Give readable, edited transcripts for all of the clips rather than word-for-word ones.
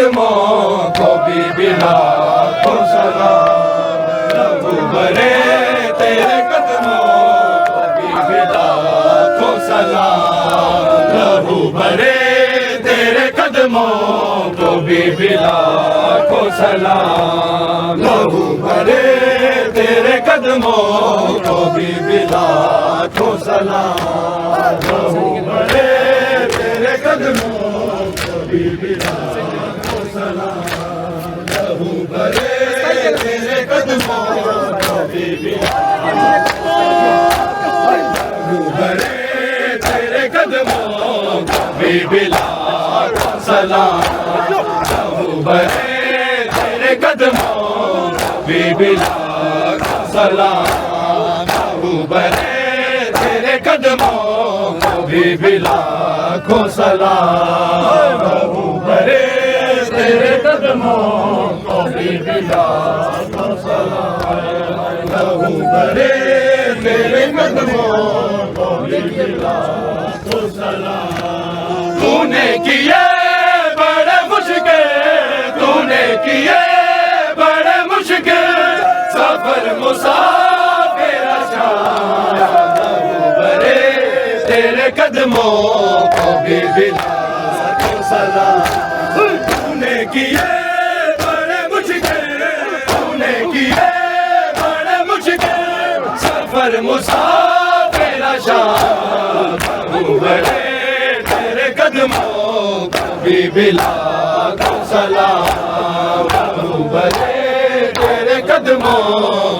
कदमों को भी लाखों सलाम। लहू भरे तेरे कदमों को भी लाखों सलाम। लहू भरे तेरे कदमों को भी लाखों सलाम। लहू भरे तेरे कदमों को भी लाखों सलाम। लहू भरे तेरे कदमों को भी लाखों सलाम। लहू भरे तेरे कदमों को भी लहू भरे तेरे कदमों को भी लाखों सलाम। लहू भरे तेरे कदमों को भी लाखों सलाम। लहू भरे तेरे कदमों को भी लाखों सलाम। लहू भरे तेरे कदमों को भी लाखों सलाम। लहू भरे तेरे कदमों को भी लाखों सलाम। तूने किए बड़े मुश्किल, तूने किए बड़े मुश्किल सफर मुसाफिर आसान। लहू भरे तेरे कदमों को भी लाखों सलाम। तूने किए बड़े मुश्किल, तूने किए बड़े मुश्किल सफर मुसाफिर आसान। लहू भरे तेरे कदमों को भी लाखों सलाम। लहू भरे तेरे कदमों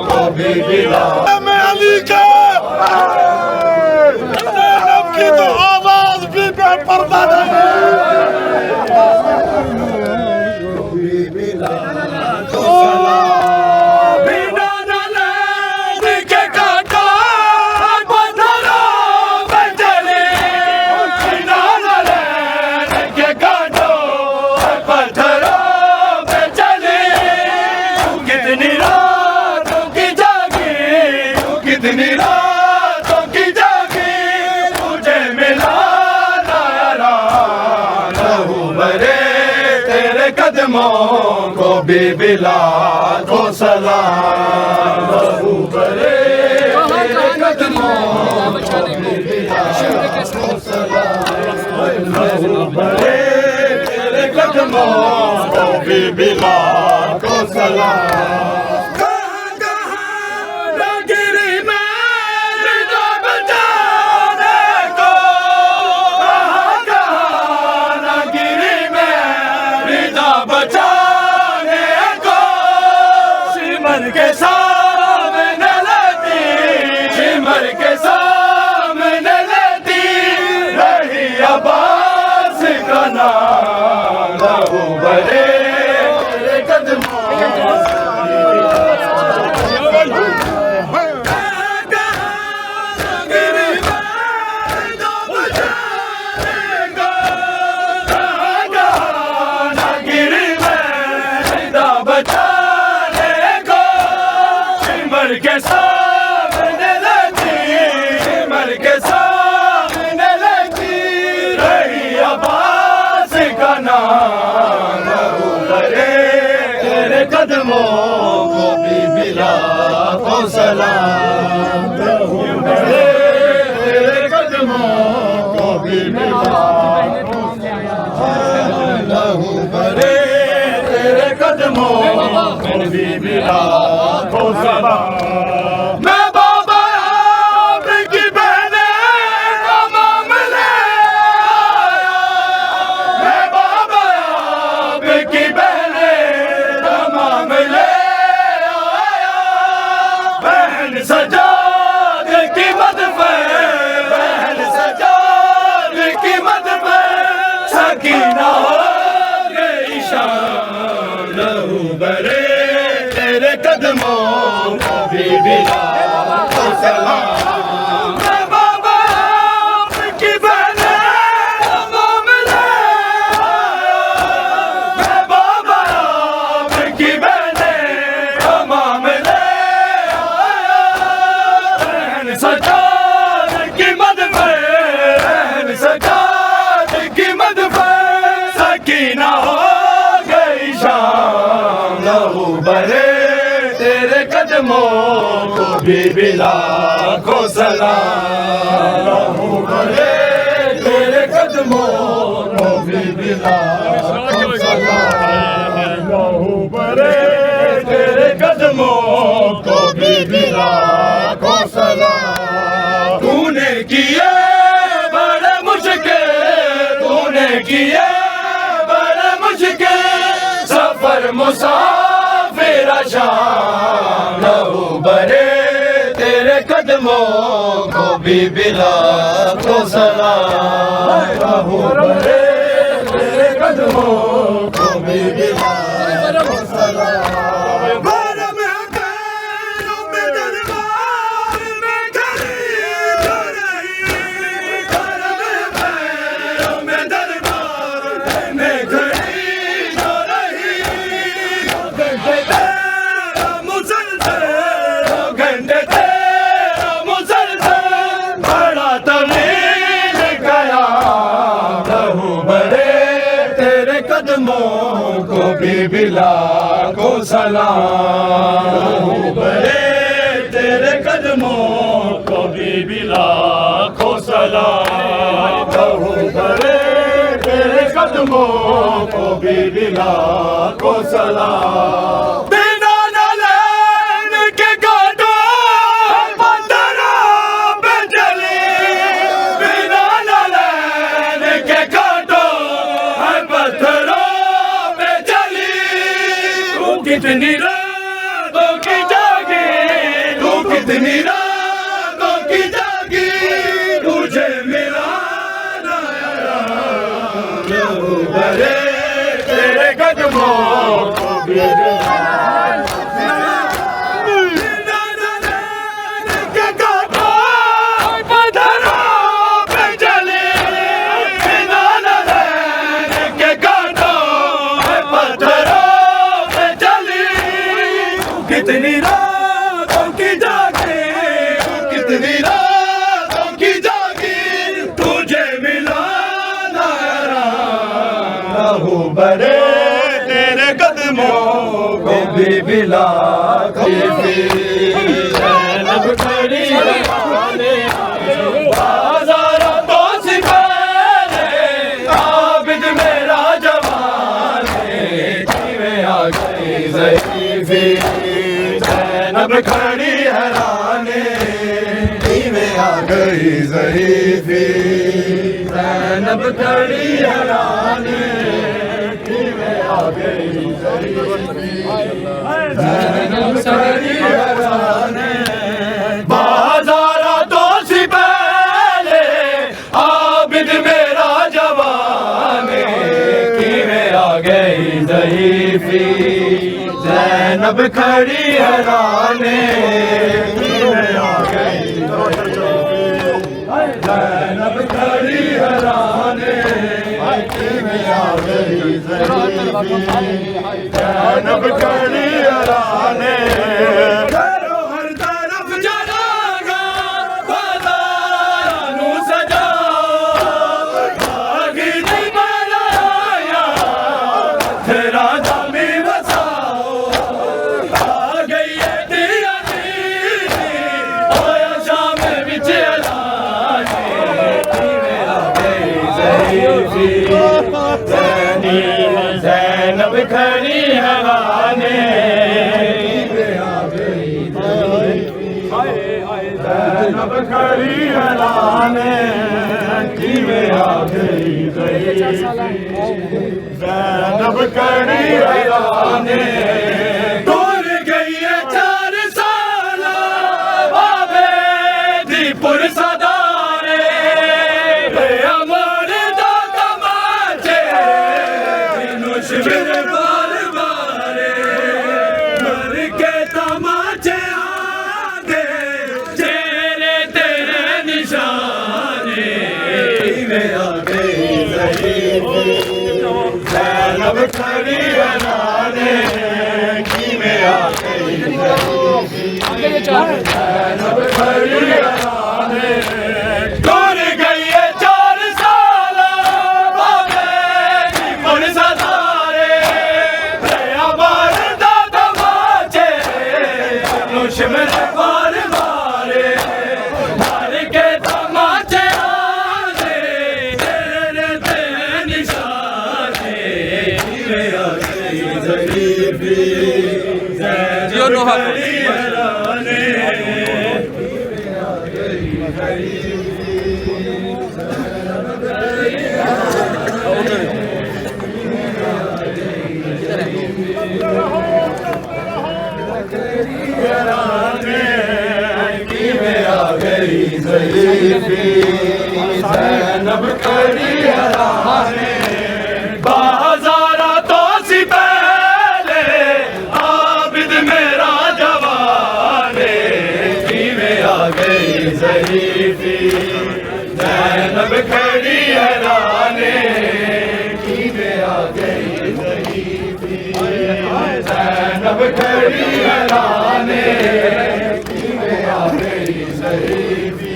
को भी लाखों। मैं अली का की तो आवाज भी बेपर्दा नहीं। कितनी रातों की जागी तुझे मिला नारा। लहू भरे तेरे कदमों को भी लाखों सलाम। लहू भरे तेरे कदमों को भी लाखों सलाम। लहू भरे तेरे कदमों को भी लाखों सलाम। सिमर के सामने लेती, सिमर के सामने लेती रही अब्बास का नाम। लहू भरे तेरे कदमों के सामने लेती, सिमर के सामने लेती रही अब्बास का नाम। लहू भरे तेरे कदमों को भी लाखों सलाम। लहू भरे तेरे कदमों को भी लाखों सलाम। लहू भरे तेरे कदमों को भी लाखों सलाम। मैं बाबा आपकी बहने का मामले आया। मैं बाबा आपकी बहने का मामले आया। बहन सजाद की मद पे, बहन सजाद की मद पे सकीना हो गई शान। लहू भरे तेरे कदमों को भी बरे तेरे कदमों को भी लाखों सलाम। रहूं बरे तेरे कदमों को भी लाखों सलाम। रहूं बरे तेरे कदमों को भी लाखों सलाम। तूने किए बड़े मुश्किल, तूने किए बड़े मुश्किल सफर मुसाफिर शाम। रहूं बरे तेरे कदमों को भी लाखों सलाम। रहूं बरे तेरे कदमों को भी लाखों सलाम। को भी लाखों सलाम। रहूं बरे तेरे कदमों को भी लाखों सलाम। रहूं बरे तेरे कदमों को भी लाखों सलाम। बिना नालैन के कांटों पत्थरों पे चली, बिना नालैन के कांटों पत्थरों कितनी रातों की जागी, तू कितनी रातों की जागी तुझे मिला ना यार। रहूं बरे तेरे कदमों को भी कितनी रातों की जागी, कितनी रातों की जागी तुझे मिला ना यार। रहूं बरे तेरे कदमों को भी लाखों ज़ैनब खड़ी बाज़ारों तो से पहले आबिद मेरा जवान में आ गई ज़ईफ़ी। ज़ैनब खड़ी हैराने में आ गई ज़ईफ़ी। ज़ैनब खड़ी हैराने में आ गई ज़ईफ़ी। ज़ैनब खड़ी हैराने बाज़ारों तो से पहले आबिद मेरा जवान में आ गई ज़ईफ़ी। ज़ैनब खड़ी हैराने में आ गई ज़ैनब खड़ी हैराने में आ गई ज़ैनब खड़ी हैराने। हर तरफ जलागा बाज़ारां नू सजाओ, आगी नहीं बनाया तेरा जामी वसाओ। आ गई है तेरा दीदी होया शाम विच अलाने में आ गई ज़ईफ़ी। ज़ैनब खड़ी हैराने में आ गई ज़ईफ़ी। ज़ैनब खड़ी हैराने में आ गई ज़ईफ़ी। ज़ैनब खड़ी हैराने टूर गई है 4 साल आबेदी पुरसदारे। अमर दा तमाचे शिविर बार बारे मर के तमाचे आगे चेहरे तेरे निशाने में आ गई ज़ईफ़ी। ज़ैनब खड़ी हैराने में आ गई ज़ईफ़ी। ज़ैनब खड़ी हैराने टूर गई है 4 साल आबेदी पुरसदारे। अमर दा तमाचे जियो लोहा ज़ैनब खड़ी हराने बाज़ारा तो सी पहले आबिद मेरा जवाने में आ गई ज़रीफ़ी ज़ैनब खड़ी हराने में आ गई ज़रीफ़ी ज़ैनब खड़ी हराने में आ गई ज़रीफ़ी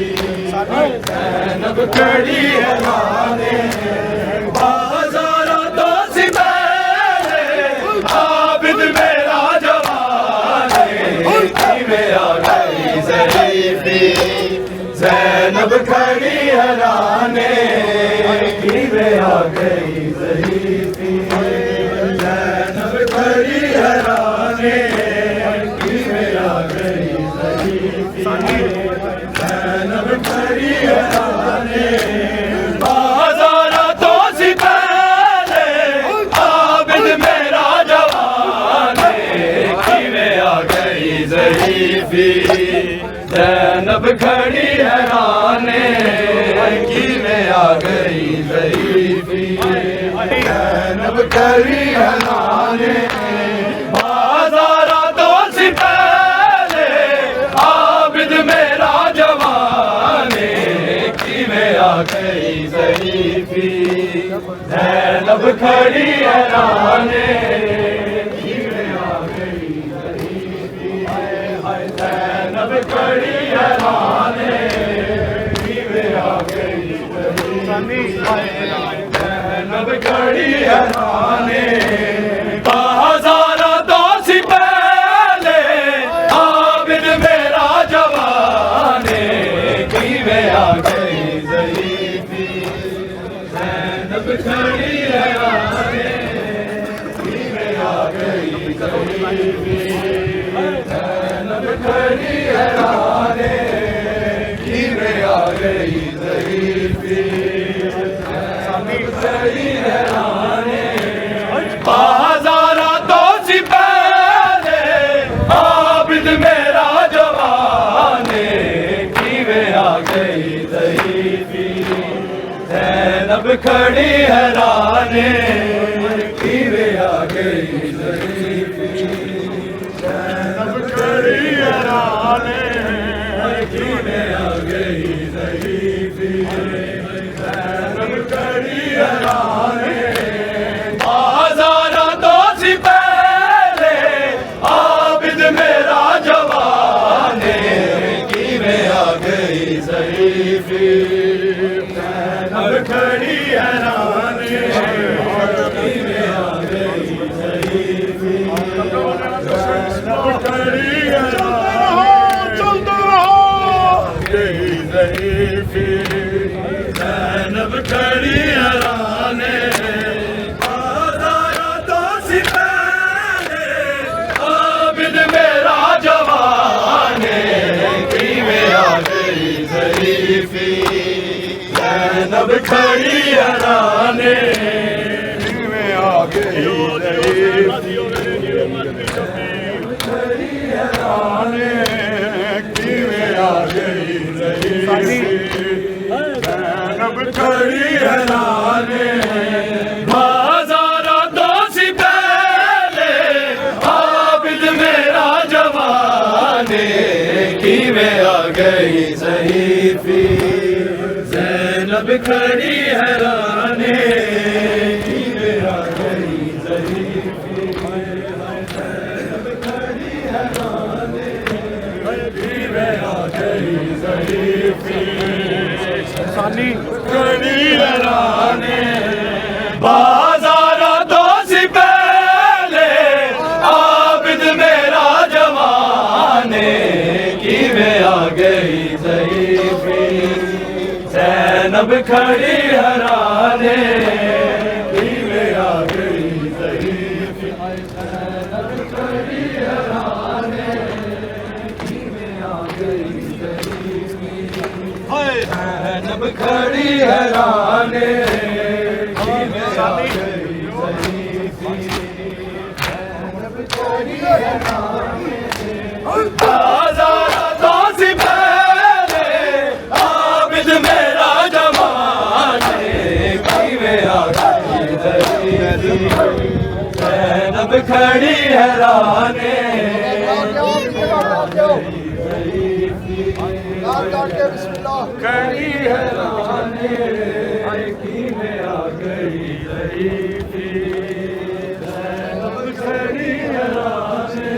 ज़ैनब खड़ी हराने बाज़ारा तो सी पहले आबिद मेरा जवाने में आ गई ज़रीफ़ी ज़ैनब खड़ी हराने में आ गई ज़रीफ़ी ज़ैनब खड़ी हराने में आ गई ज़रीफ़ी ज़ैनब खड़ी हराने बाज़ारा तो सी पहले आबिद मेरा जवाने में आ गई ज़रीफ़ी ज़ैनब खड़ी हराने में आ गई ज़रीफ़ी ज़ैनब खड़ी हराने बाज़ारा तो सी पहले आबिद मेरा जवाने में आ गई ज़रीफ़ी ज़ैनब खड़ी हराने में आ गई ज़रीफ़ी ज़ैनब खड़ी हराने में आ गई ज़रीफ़ी ज़ैनब खड़ी हराने बाज़ारा तो सी पहले आबिद मेरा जवाने में आ गई ज़रीफ़ी ज़ैनब खड़ी हराने में आ गई ज़रीफ़ी ज़ैनब खड़ी हराने में आ गई ज़रीफ़ी ज़ैनब खड़ी हराने बाज़ारा तो सी पहले आबिद मेरा जवाने में आ गई ज़रीफ़ी ज़ैनब खड़ी हराने में आ गई ज़रीफ़ी ज़ैनब खड़ी हराने में आ गई ज़रीफ़ी ज़ैनब खड़ी हराने बाज़ारा तो सी पहले आबिद मेरा जवाने में आ गई ज़रीफ़ी ज़ैनब खड़ी हराने में आ गई ज़रीफ़ी ज़ैनब खड़ी चलते रहो ज़रीफ़ी ज़ैनब खड़ी हराने बाज़ारा तो सी पहले आबिद मेरा जवाने में आ गई ज़रीफ़ी ज़ैनब खड़ी हराने में आ गई ज़रीफ़ी खड़ी हराने में आ गई ज़रीफ़ी ज़ैनब खड़ी हराने बाज़ारा तो सी पहले आबिद मेरा जवाने में आ गई ज़रीफ़ी ज़ैनब खड़ी हराने में आ गई ज़रीफ़ी ज़ैनब खड़ी हराने में आ गई ज़रीफ़ी खड़ी हराने बाज़ारा तो सी पहले आबिद मेरा जवाने में आ गई ज़रीफ़ी ज़ैनब खड़ी हराने में आ गई ज़रीफ़ी ज़ैनब खड़ी हैराने आज़ादों से पहले आबिद मेरा जमाने की में आ गई ज़ैनब खड़ी हैराने खड़ी हैराने की में आ गई ज़ैनब खड़ी हैराने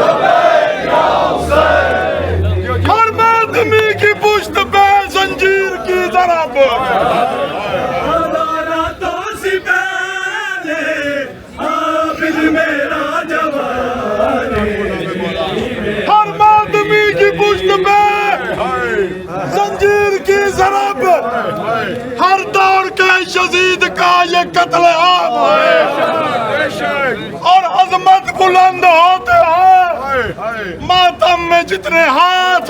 लबैक या हुसैन हर आदमी की पुश्त पे जंजीर की ज़रब आज़ादों से पहले आबिद मेरा जमाने हर आदमी की पुश्त पे जंजीर की ज़रब हर दौर के यजीद का ये कत्ल आम है और अजमत बुलंद होते हैं मातम में जितने हाथ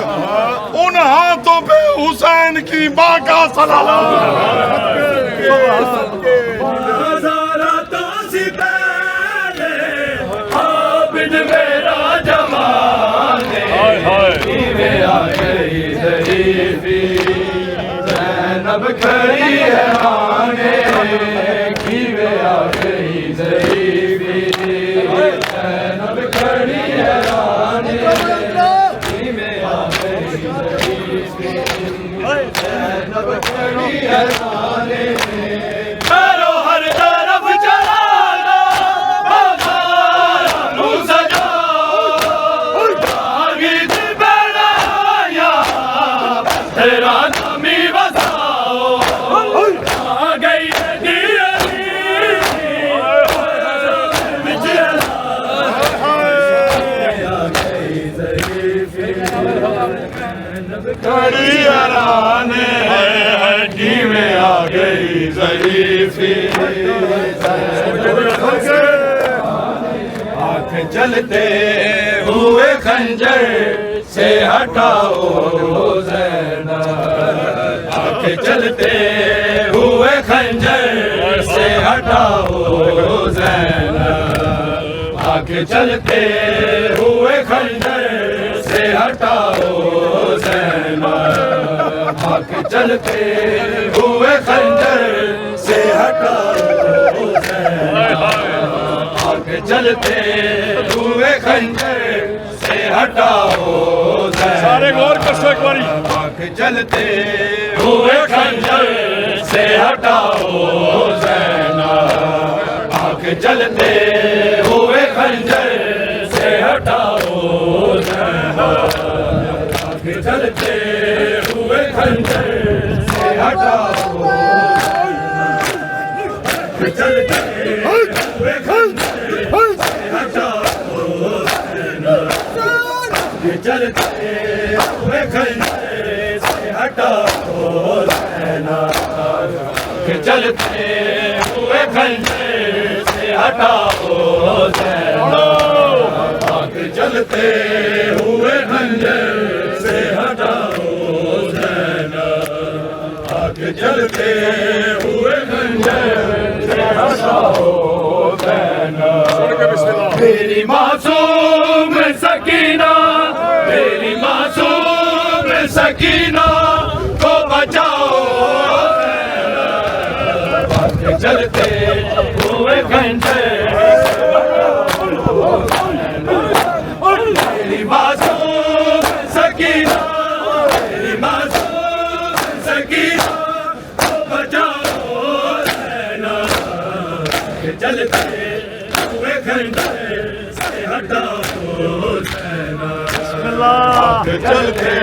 उन हाथों पे हुसैन की माँ का सलाम आज़ादों से पहले आबिद मेरा जमाने में आ गई ज़रीफ़ी ज़ैनब खड़ी हैराने की में आ गई ज़रीफ़ी ज़ैनब खड़ी हैराने की में आ गई ज़रीफ़ी ज़ैनब खड़ी हैराने करो हर तरफ जलाना बाज़ार नू सजाओ आगे दी बनाया तेरा नामी बसाओ आ गई खड़ी हैराने की में आ गई ज़रीफ़ी आँख जलते हुए खंजर से हटाओ ज़ैनब आँख जलते हुए खंजर से हटाओ ज़ैनब आँख जलते हुए खंजर से हटाओ ज़ैनब आँख जलते हुए खंजर से हटाओ ज़ैनब आँख जलते हुए खंजर से हटाओ ज़ैनब सारे गौर कर सो एक बारी आँख जलते हुए खंजर से हटाओ ज़ैनब आँख जलते हुए खंजर से हटाओ ज़ैनब आँख जलते हुए खंजर से हटाओ आँख जलते हुए खंजर से हटाओ ज़ैनब जलते हुए खंजर से हटाओ ज़ैनब जलते हुए खंजर से हटाओ ज़ैनब आँख जलते हुए खंजर से हटाओ ज़ैनब आँख जलते हुए खंजर से हटाओ ज़ैनब मेरी मासूम सकीना मेरी मासूम सकीना को बचाओ जलते हुए खंजर मेरी मासूम सकीना मेरी मासूम सकीना को बचाओ ज़ैनब जलते हुए खंजर से हटाओ ज़ैनब हाथ चलते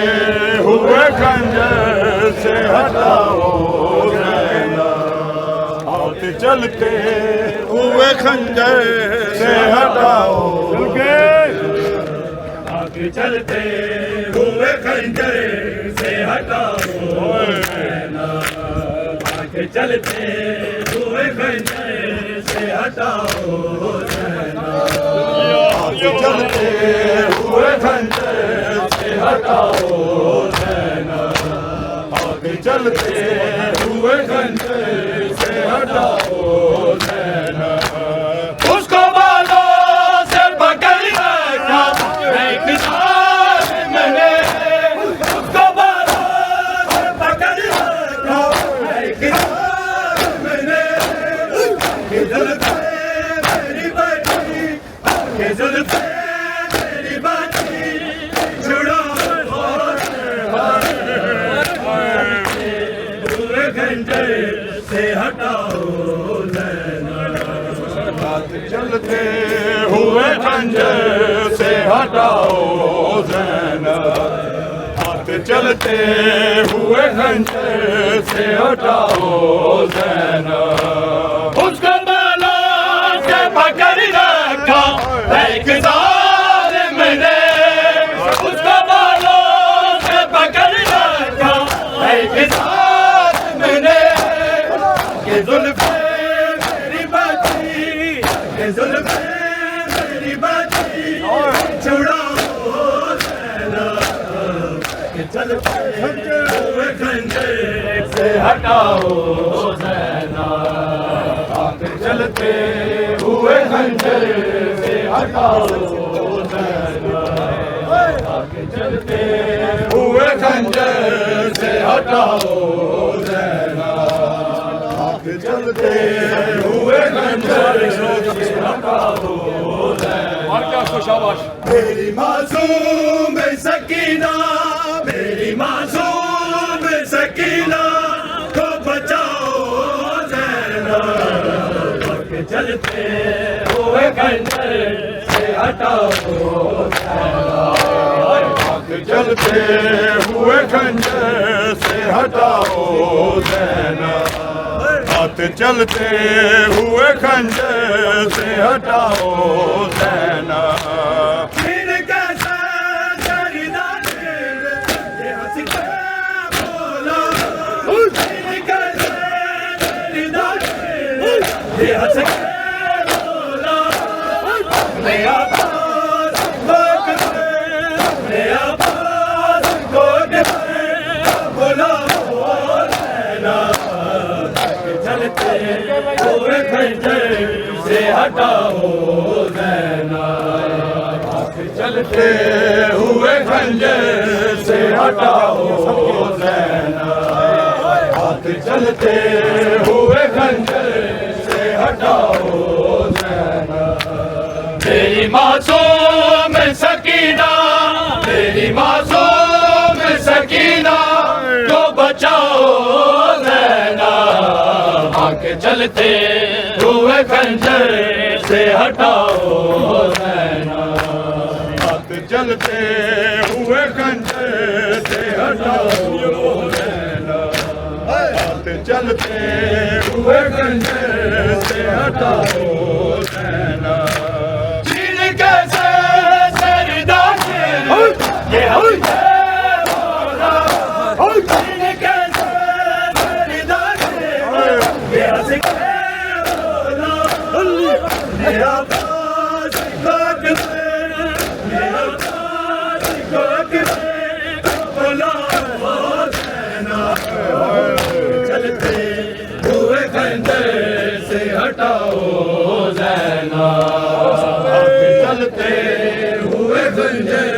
हुए खंजर से हटाओ ज़ैनब, हाथ चलते हुए खंजर से हटाओ, हाथ चलते हुए खंजर से हटाओ ज़ैनब, हाथ चलते हुए खंजर से हटाओ ज़ैनब, हाथ चलते हुए खंजर से हटाओ ज़ैनब, हाथ चलते हुए खंजर से हटाओ ज़ैनब, उसको बालों से पकड़ रखा एक जालिम ने, उसको बालों से पकड़ रखा एक जालिम ने, के जुल्फ़े मेरी बची, के जुल्फ़े मेरी बची छुड़ाओ हुए खंजर से हटाओ ज़ैनब, हाथ चलते हुए खंजर से हटाओ ज़ैनब, हाथ चलते हुए खंजर से हटाओ ज़ैनब, उसको बालों से पकड़ रखा एक जालिम ने, उसको बालों से पकड़ रखा एक जालिम ने, के जुल्फ़े मेरी बची, के जुल्फ़े मेरी बची छुड़ाओ ज़ैनब, के चलते हुए खंजर से हटाओ ज़ैनब, हाथ चलते हुए खंजर से हटाओ ज़ैनब, हाथ चलते हुए खंजर से हटाओ ज़ैनब, हाथ चलते हुए खंजर से हटाओ ज़ैनब, मेरी मासूम सकीना, मेरी मासूम सकीना को बचाओ ज़ैनब, हाथ चलते हुए खंजर से हटाओ ज़ैनब, हाथ चलते हुए खंजर से हटाओ ज़ैनब, हाथ चलते हुए खंजर से हटाओ ज़ैनब, फिर कैसे दरिदा ये हंस के बोला, फिर कैसे दरिदा ये हंस के बोला, मेरा पास कोट मेरा पास कोट बोला चलते हुए खंजर से हटाओ ज़ैनब, हाथ चलते हुए खंजर से हटाओ ज़ैनब, हाथ चलते हुए खंजर से हटाओ ज़ैनब, मेरी मासूम सकीना, मेरी मासूम सकीना को बचाओ ज़ैनब, आके चलते हुए खंजर से हटाओ ज़ैनब, हाथ चलते हुए खंजर से हटाओ ज़ैनब, हाथ चलते हुए खंजर से हटाओ ज़ैनब, चीन कैसे सरदा के ये हमसे बोला, चीन कैसे सरदा के ये हंस के बोला, मेरा पास कोट मेरा पास कोट बोला ज़ैनब, चलते हुए खंजर से हटाओ ज़ैनब, चलते हुए खंजर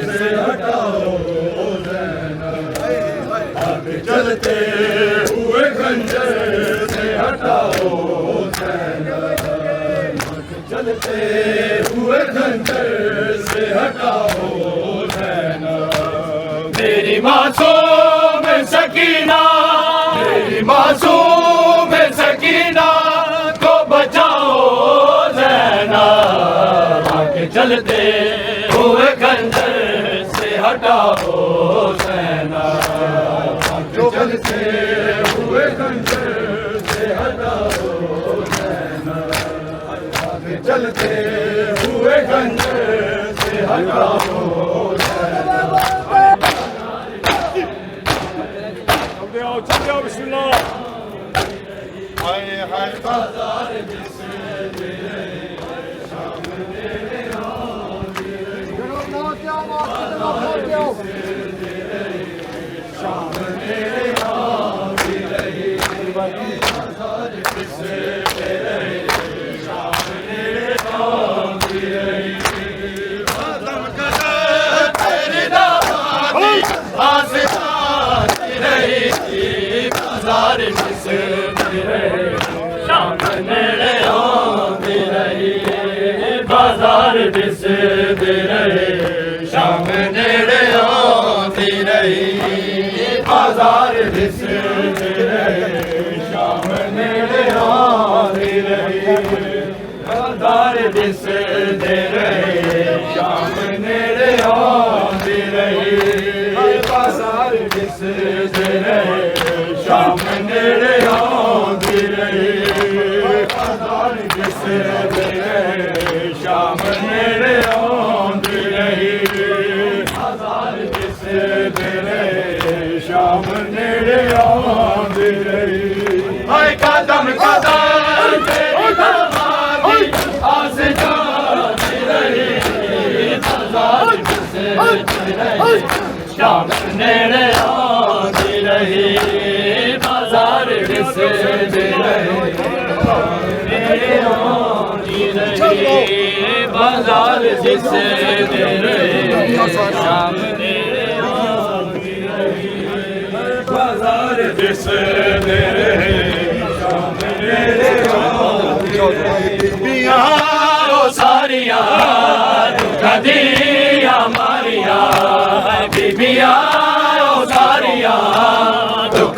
से हटाओ ज़ैनब, चलते हुए खंजर से हटाओ ज़ैनब, चलते हुए खंजर से हटाओ ज़ैनब, मेरी मासूम सकीना, मेरी मासूम सकीना को बचाओ ज़ैनब, आके चलते हुए खंजर से हटाओ सेना, चलते हुए खंजर से हटाओ सेना, चलते हुए खंजर से हटाओ सेना। चल जाओ बिस्मिल्लाह। हाय हाय बाजार बाजार दिसदे रहे, शाम नेड़े आंदी रही, बाजार दिसदे रहे, शाम नेड़े आंदी रही, बाजार दिसदे रहे, शाम नेड़े आंदी रही, बाजार दिसदे रहे, शाम नेड़े आंदी रही, बाजार दिसदे रहे, शाम नेड़े आंदी रही, बाजार दिसदे रहे, शाम नेड़े आंदी रही। हाय कदम कदम तेरी दरबारी आस जाती रही, बाजार दिसदे रहे, शाम नेड़े आंदी रही, बाजार दिसदे रहे, बाजार दिसदे रहे, शाम नेड़े आंदी रही, बाजार दिसदे रहे, शाम नेड़े आंदी रही। बिहारो सारिया कदिया मारिया, बीबिया सारिया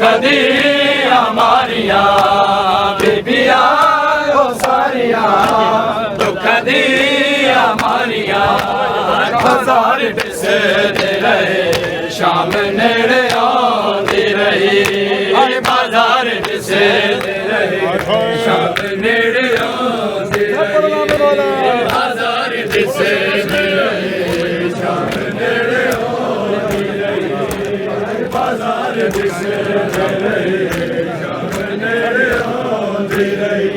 कदिया मारिया, बीबिया सारिया कदिया मारिया, बाजार दिसदे रहे, शाम नेड़े आंदी रही, बाजार दिसदे रहे, शाम नेड़े आंदी रही, बाजार दिसदे रहे, शाम नेड़े आंदी रही, बाजार दिसदे रहे, शाम नेड़े आंदी रही।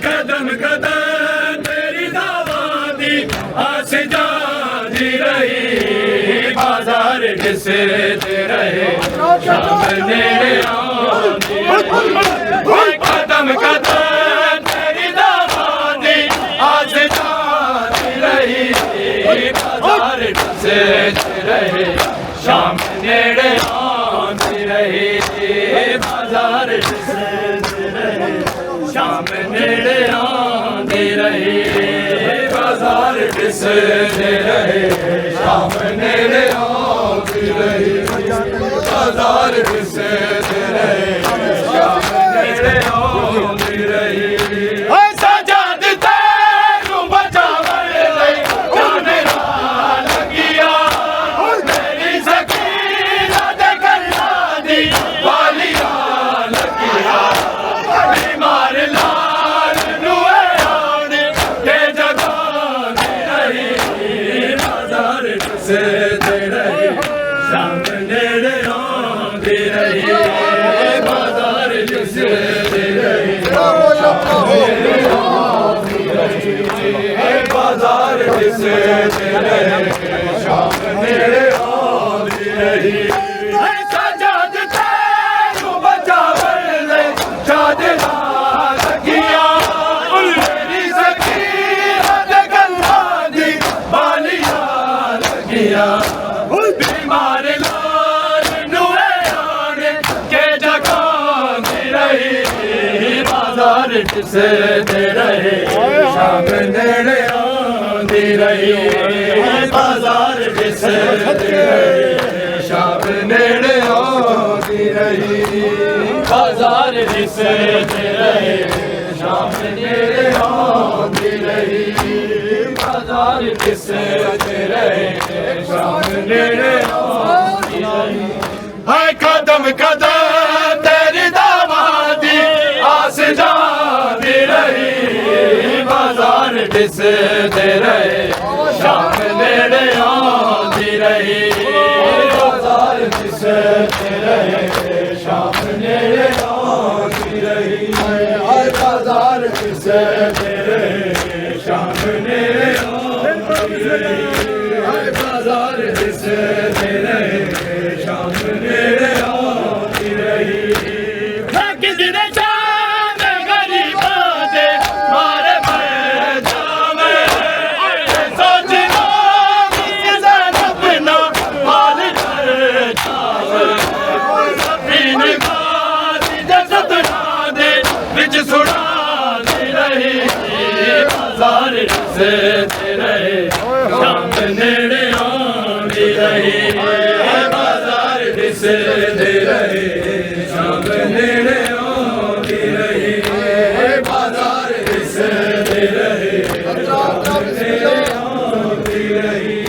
कदम कदम तेरी दावादी आस जाती रही, बाजार दिसदे रहे, शाम नेड़े आंदी रही, कदम कदम तेरी दावादी आस जाती रही, बाजार दिसदे रहे, शाम नेड़े आंदी रही, बाजार दिसदे रहे, शाम नेड़े आंदी रही, बाजार दिसदे रहे, शाम नेड़े आंदी रही, बाजार दिसदे रहे, शाम नेड़े आंदी रही। सजाद तैनू बचावन लई जाने नाल लगिया, मेरी सकीना दे गल्लां दी वालिया लगिया, बीमार लाल नुए आने के जगांदी रही, बाजार दिसदे रहे, शाम नेड़े आंदी रही, बाजार दिसदे रहे, शाम नेड़े आंदी रही, बाजार दिसदे रहे, शाम नेड़े आंदी रही। सजाद तैनू बचावन लई जाने नाल लगिया, मेरी सकीना दे गल्लां दी वालिया लगिया, बीमार लाल नुए आने के जगांदी रही, बाजार दिसदे रहे, शाम नेड़े आंदी रही, बाजार दिसदे रहे, शाम नेड़े आंदी रही, बाजार दिसदे रहे, शाम नेड़े आंदी रही, बाजार दिसदे रहे, रहे शाम नेड़े आती रही है कदम कदम तेरी दामादी आस जाती रही बाजार दिसते रहे शाम नेड़े आती रही बाजार दिसते रहे शाम नेड़े आती रही बाजार दिसते रहे शाम नेड़े आती रही बाजार दिसते रहे शाम नेड़े आती रही किसने चांद गरीबा दे मारे पैजामे सोचना किसे अपना हाल कर जावे अपनी गाती जसत ना दे बिच सुना दे रही बाजार से रहे शाम नेड़े आती रही बाजार से रहे शाम नेड़े आती रही बाजार से रहे शाम नेड़े आती रही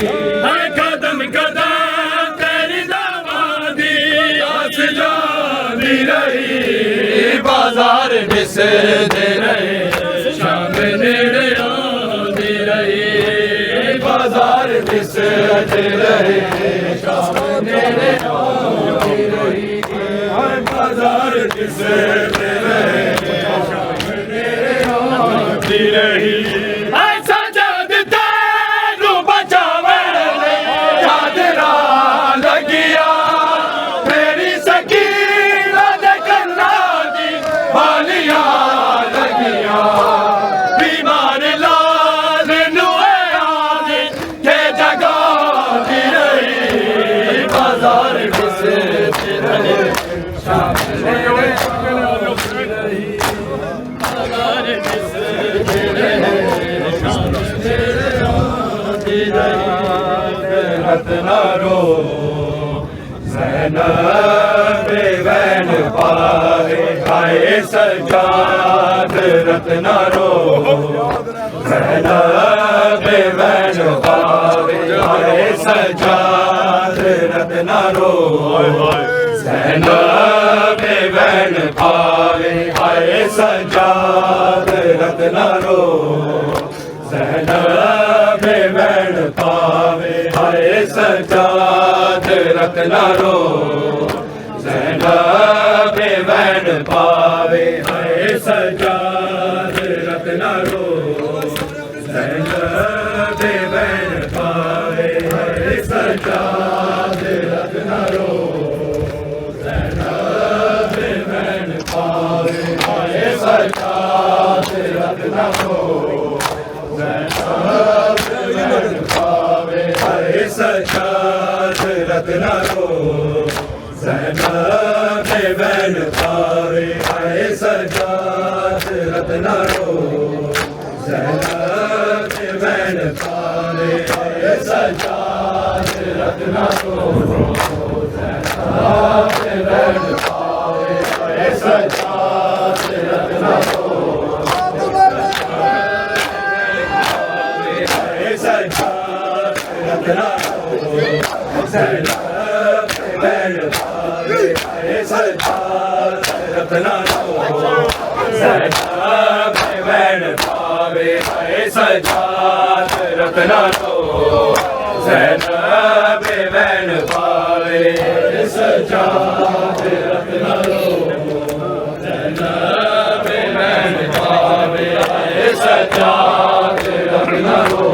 कदम कदम तेरी दामादी आस जाती रही बाजार से रहे शाम नेड़े आती रही बाजार से रहे शाम नेड़े आती रही बाजार से रहे शाम नेड़े आती रही ऐसा जद तेरू बचावे चादरा लगिया मेरी सकीना दे कन्ना दी बालिया लगिया बीमार लाल नुए आगे के जगा दी रही बाजार से रहे शाम नेड़े आती रही बाजार से रहे शाम नेड़े आती रही रत्ना रो ज़ैनब वैन पावे आए सजाद रत्ना रो ज़ैनब वैन पावे आए सजाद रत्ना रो ज़ैनब वैन पावे आए सजाद रत्ना रो ज़ैनब वैन पावे आए सजाद रत्ना रो ज़ैनब वैन पावे आए सजाद रत्ना रो ज़ैनब वैन पावे आए सजाद रत्ना रो ज़ैनब वैन पावे आए सजाद रत्ना रो ज़ैनब वैन पावे आए सजाद रत्ना रो ज़ैनब वैन पावे आए सजाद रत्ना रो ज़ैनब वैन पावे आए सजाद रत्ना रो ज़ैनब वैन पावे आए सजाद रत्ना रो सजाद रत्ना रो ज़ैनब वैन पावे आए सजाद रत्ना रो ज़ैनब वैन पावे आए सजाद रत्ना रो ज़ैनब वैन पावे आए सजाद रत्ना रो ज़ैनब वैन पावे आए सजाद रत्ना रो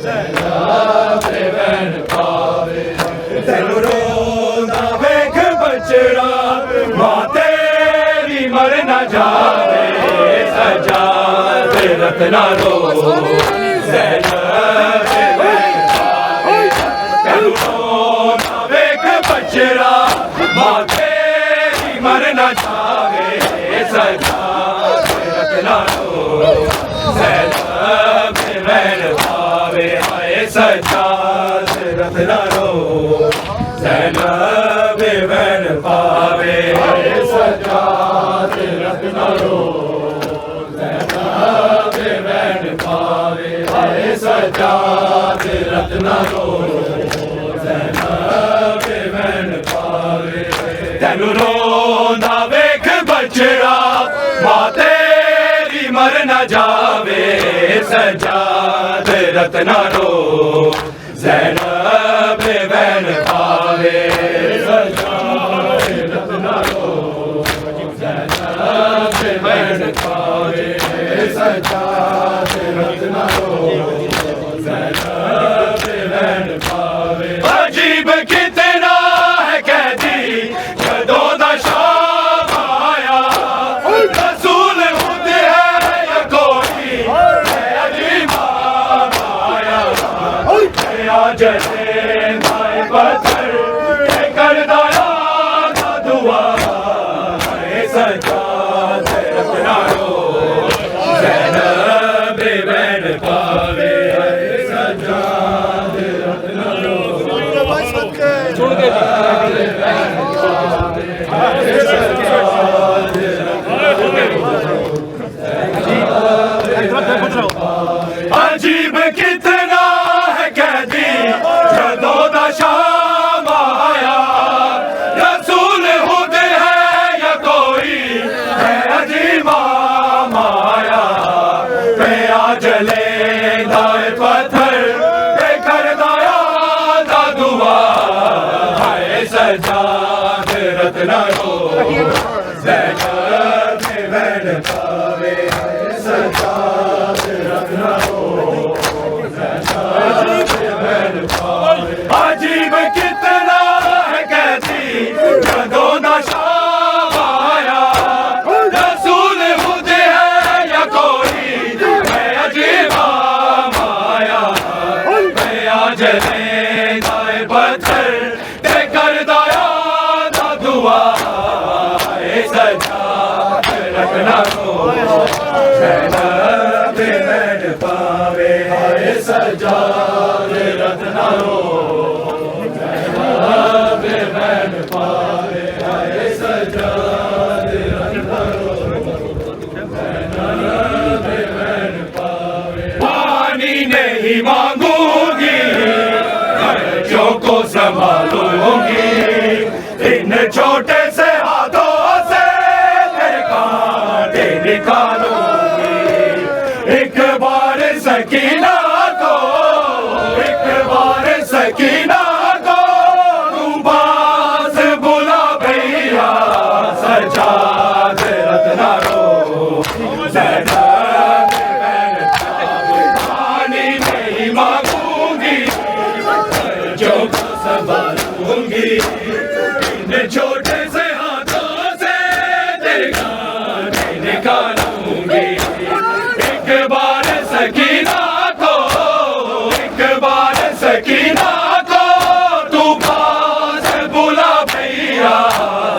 ज़ैनब वैन पावे तेनू रोंदा वेख बचड़ा मां तेरी मर न जावे सजाद रत्ना रो ज़ैनब वैन पावे तेनू रोंदा वेख बचड़ा मां तेरी मर न जावे सजाद रत्ना रो ज़ैनब वैन पावे आए सजाद रत्ना रो ज़ैनब वैन पावे आए सजाद रत्ना रो ज़ैनब वैन पावे आए सजाद रत्ना रो ज़ैनब वैन पावे तेनू रोंदा वेख बछड़ा मां तेरी मर न जावे सजाद रत्ना रो ज़ैनब वैन पावे सजाद रत्ना रो ज़ैनब वैन पावे सजाद रत्ना रो ज़ैनब वैन पावे अजीब कितना है कैदी जदों दा शाम आया रसूल खुद है या कोई है अजीब आया जले भाई पत्थर कर दया ना दुआ सजाद रत्ना रो ज़ैनब वैन पावे सजाद रत्ना रो अजीब कितना है कैदी जदों दा शाम आया रसूल खुद है या कोई है अजीब माया पिया जले दाए पत्थर कर दया दा दुआ हाय सजाद रत्ना रो ज़ैनब वैन पावे सजाद रत्ना रो अजीब कितना है कैदी जदों दा शाम आया रसूल खुद है या कोई है अजीब माया पिया जले दाए पत्थर कर दया दा दुआ सजाद रत्ना रो ज़ैनब वैन पावे सजाद रत्ना रो ज़ैनब वैन पावे सजाद रत्ना रो ज़ैनब वैन पावे पानी नहीं मांगूंगी बच्चों को संभालूंगी इन छोटे से हाथों से तेरे कांटे निकालूंगी एक बार सकीना को एक बार सकीना को तू पास बुला भैया सजाद रत्ना रो ज़ैनब वैन पानी नहीं मांगूंगी जो संभालूंगी इन छोटे से हाथों से तेरे गाने निकालूंगी एक बार सकीना को एक बार सकीना को तू पास बुला भैया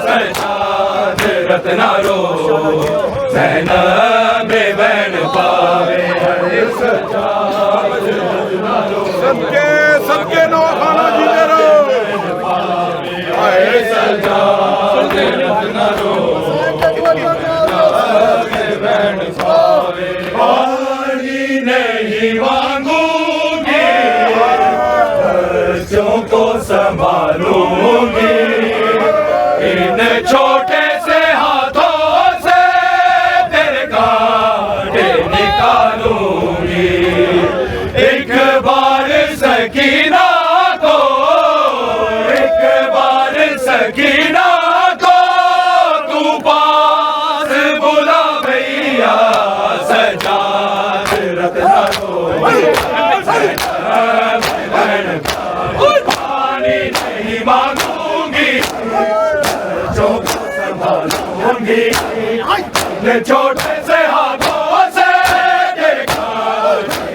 सजाद रत्ना रो ज़ैनब वैन पावे सजाद रत्ना रो सबके नौखाना जीते रहो सजाद रत्ना रो वैन पावे पानी नहीं मांगूंगी बच्चों को संभालूंगी इन छोटे से हाथों से तेरे कांटे निकालूंगी एक बार सकीना को एक बार सकीना को तू पास बुला भैया सजाद रत्ना रो पानी नहीं मांगूंगी जो संभालूंगी छोटे से हाथों से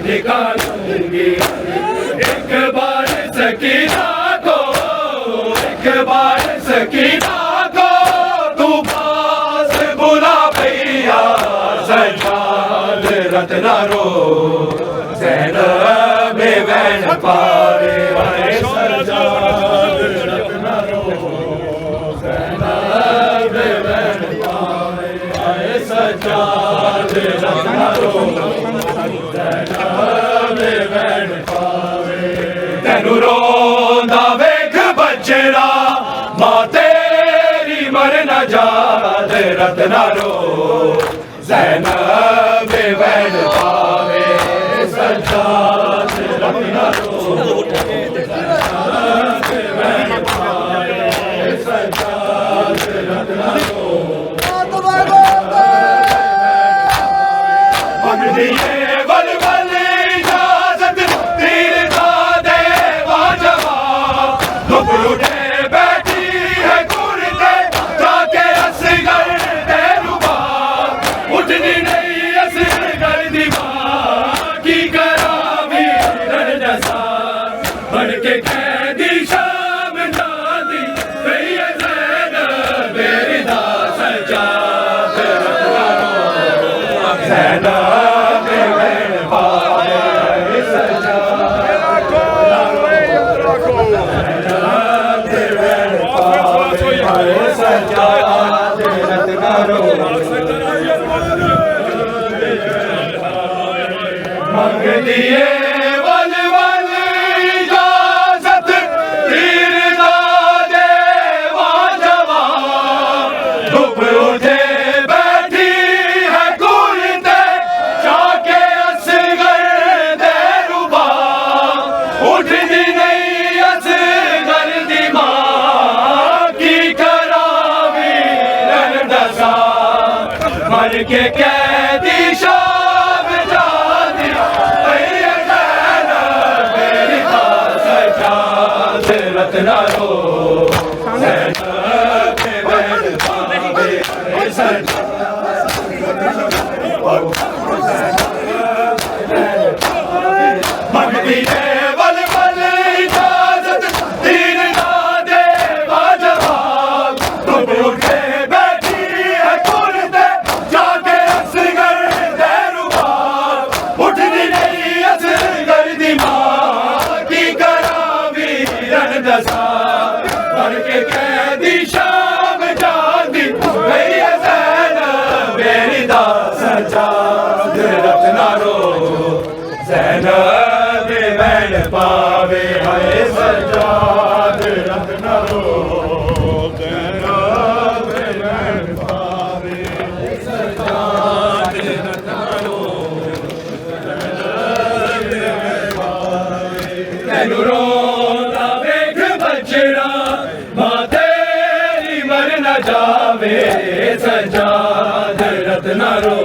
निकालूंगी एक बार सकीना को एक बार सकीना को तू पास बुला भैया सजाद रत्ना रो ज़ैनब वैन पावे सजाद रत्ना रो ज़ैनब वैन पावे सजाद रत्ना रो ज़ैनब वैन पावे तैनू रोंदा वेख बचड़ा मां तेरी मर न जाद रत न रो ज़ैनब वैन पावे सज्जाद रत न रो ज़ैनब वैन पावे सज्जाद रत न रो मंगदिए वल वल इजाजत तीर दा दे वाजवाब धुप उठे बैठी है कुर्ते जाके असगर दे रुबाब उठनी नहीं असगर दी मां की करा भी रन जसा बढ़ के कैदी शाम दादी गई है ज़ैनब बेरिदा सज्जाद ज़ैनब मंगदिए वल वल इजाजत तीर दा दे वाजवाब धुप उठे बैठी है कुर्ते जाके असगर दे रुबाब उठदी नहीं असगर दी मां की करावी रन दसा मर के कैदी शाम जादी रत न रो ज़ैनब वैन पावे मंगदिए वल वल इजाजत तीर दा दे वाजवाब धुप उठे बैठी है कुर्ते जाके असगर दे रुबाब उठनी नहीं असगर दी मां की करावी रन दसा बढ़ के कैदी शाम जादी गई है ज़ैनब बेरिदा सज्जाद रत न रो ज़ैनब वैन पावे है सज्जाद रत न रो ज़ैनब वैन पावे सज्जाद रत न रो तैनू रोंदा वेख बचड़ा मां तेरी मर न जावे सज्जाद रत न रो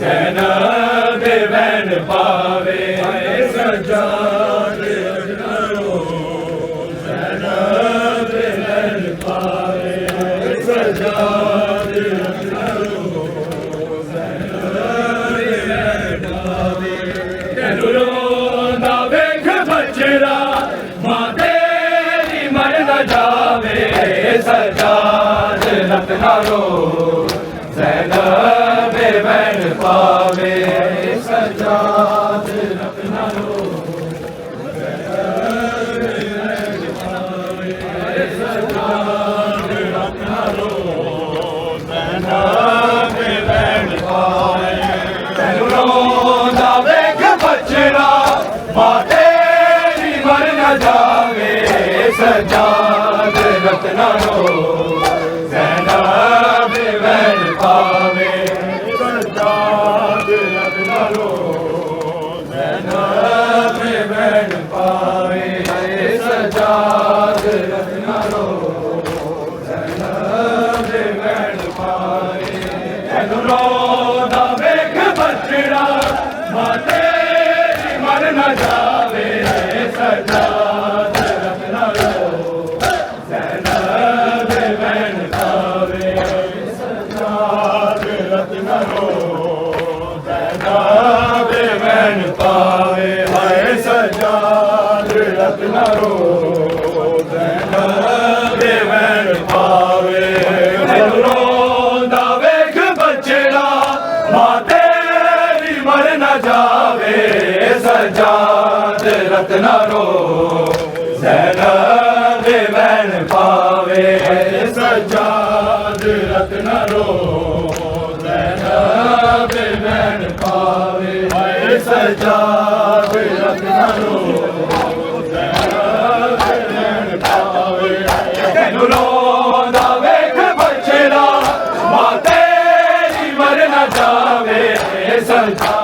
ज़ैनब वैन पावे सज्जाद रत न रो ज़ैनब वैन पावे सज्जाद रत न रो ज़ैनब वैन पावे तैनू रोंदा वेख बचड़ा मां तेरी मर न जावे सज्जाद रत न रो ज़ैनब वैन पावे सज्जाद रत न रो सज्जाद रत न रो ज़ैनब वैन पावे तैनू रोंदा वेख बचड़ा मां तेरी मर न जावे सज्जाद रत न रो ज़ैनब वैन पावे सज्जाद रत न रो ज़ैनब वैन पावे सज्जाद रत न रो ज़ैनब वैन पावे तैनू रोंदा वेख बचड़ा मां तेरी मर न जावे सज्जाद रत न रो ज़ैनब वैन पावे सज्जाद रत न रो ज़ैनब वैन पावे हाय सज्जाद रत न रो ज़ैनब वैन पावे तैनू रोंदा वेख बचड़ा मां तेरी मर न जावे सज्जाद रत न रो ज़ैनब वैन पावे सज्जाद रत न रो ज़ैनब वैन पावे सज्जाद रत न रो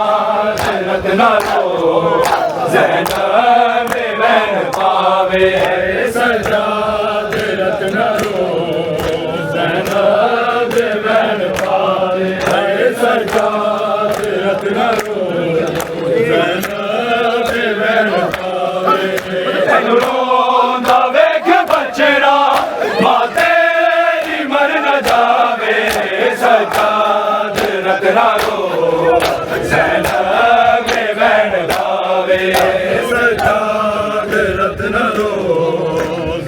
रत्ना रो ज़ैनब बहन पावे सजाद रत्ना रो ज़ैनब बहन पावे सजाद रत्ना रो ज़ैनब बहन पावे तेनू रोंदा वेख बचड़ा मां तेरी मर न जावे सजाद रत्ना रो ज़ैनब बहन पावे सजाद रत्ना रो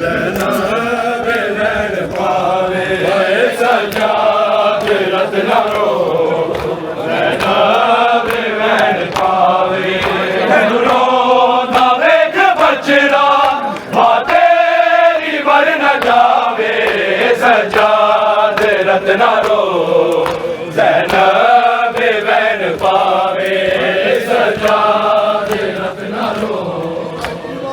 ज़ैनब बहन पावे सजाद रत्ना रो ज़ैनब बहन पावे तेनू रोंदा वेख बचड़ा मां तेरी मर न जावे सजाद रत्ना रो ज़ैनब बहन पावे सजाद रत्ना रो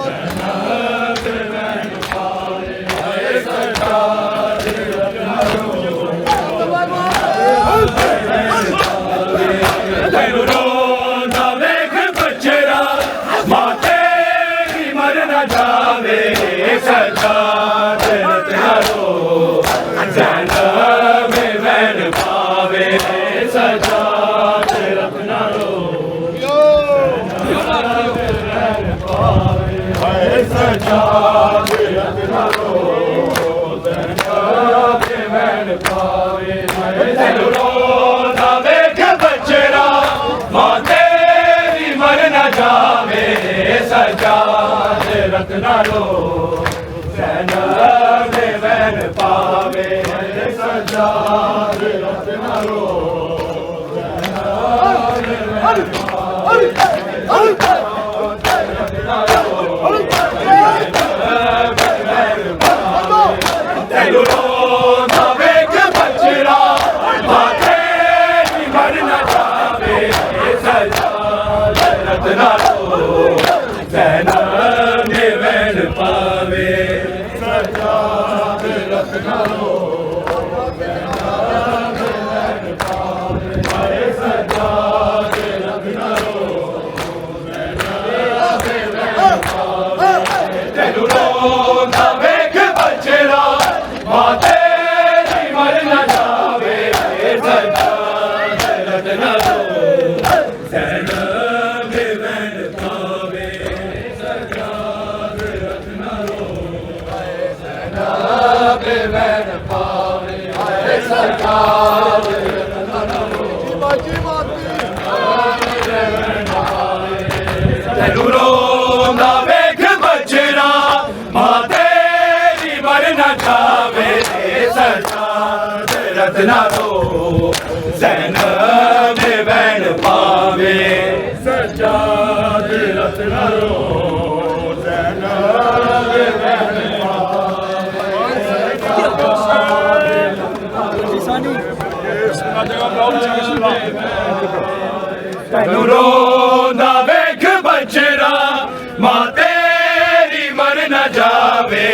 ज़ैनब बहन पावे सजाद रत्ना रो तेनू रोंदा वेख बचड़ा मां तेरी मर न जावे सजाद रत्ना रो ज़ैनब बहन पावे सजाद रत्ना रो सजाद रत्ना रो ज़ैनब बहन पावे तेनू रोंदा वेख बचड़ा मां तेरी मर न जावे सजाद रत्ना रो ज़ैनब बहन पावे सजाद रत्ना रो तेनू रोंदा वेख बचड़ा मां तेरी मर न जावे सजाद रत्ना रो ज़ैनब बहन पावे सजाद रत्ना रो सजाद रत्ना रो तेनू रोंदा वेख बचड़ा मां तेरी मर न जावे सजाद रत्ना रो ज़ैनब बहन पावे सजाद रत्ना रो ज़ैनब बहन पावे सजाद रत्ना रो तेनू रोंदा वेख बचड़ा मां तेरी मर न जावे सजाद रत्ना रो ज़ैनब बहन पावे सजाद रत्ना रो ज़ैनब बहन तेनू रोंदा वेख बचड़ा मां तेरी मर न जावे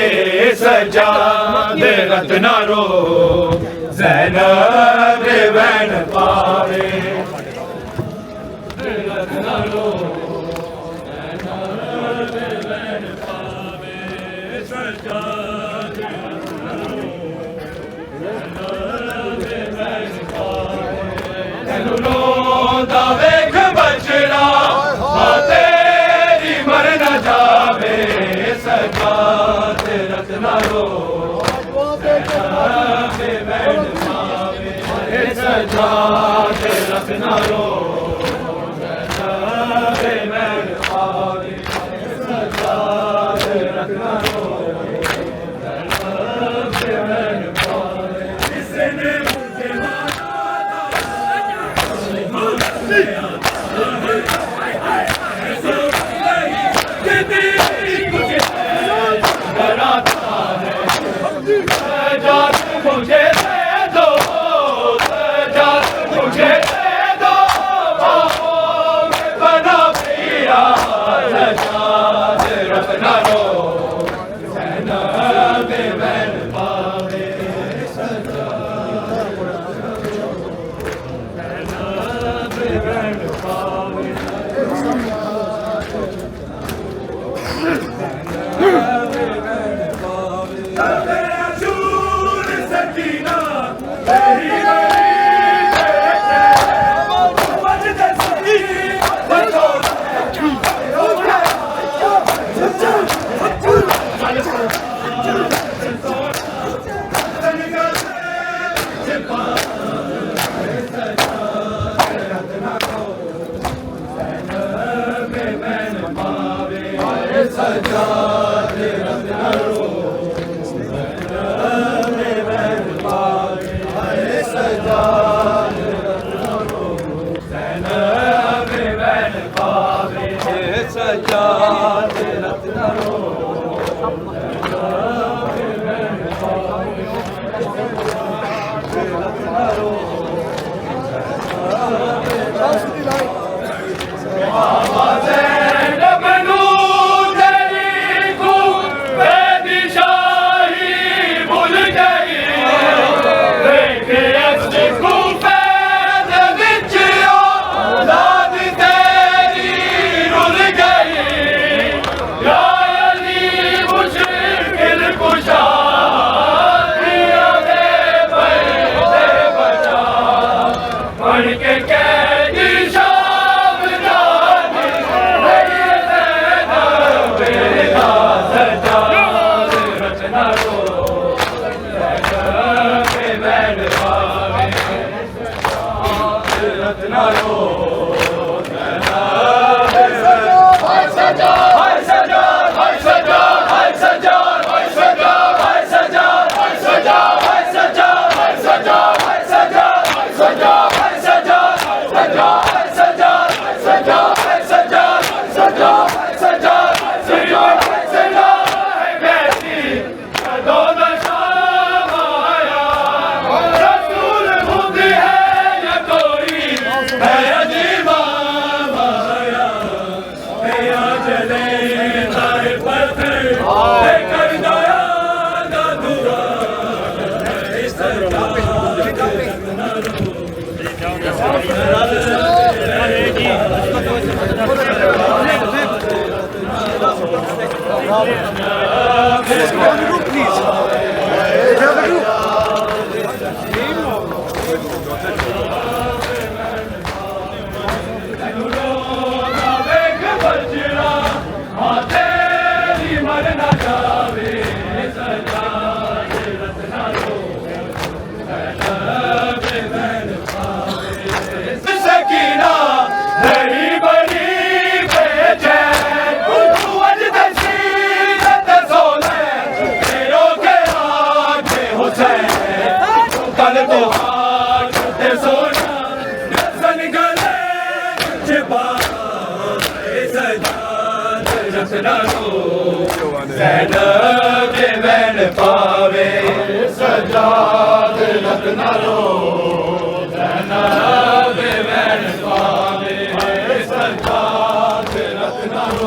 सजाद रत्ना रो ज़ैनब बहन पावे रत्ना रो ज़ैनब बहन पावे सजाद तेनू रोंदा वेख बचड़ा मां तेरी मर न जावे सजाद रत्ना रो ज़ैनब बहन पावे सजाद रत्ना रो ज़ैनब बहन पावे सजाद रत्ना रो ज़ैनब बहन पावे जिसने मुझे मुझे दे दो सजाद मुझे दे दो सजाद रत्ना रो सजाद रत्ना रो ज़ैनब बैन पावे सजाद रत्ना रो ज़ैनब बैन पावे सजाद रत्ना रो ज़ैनब बैन पावे सजाद रत्ना रो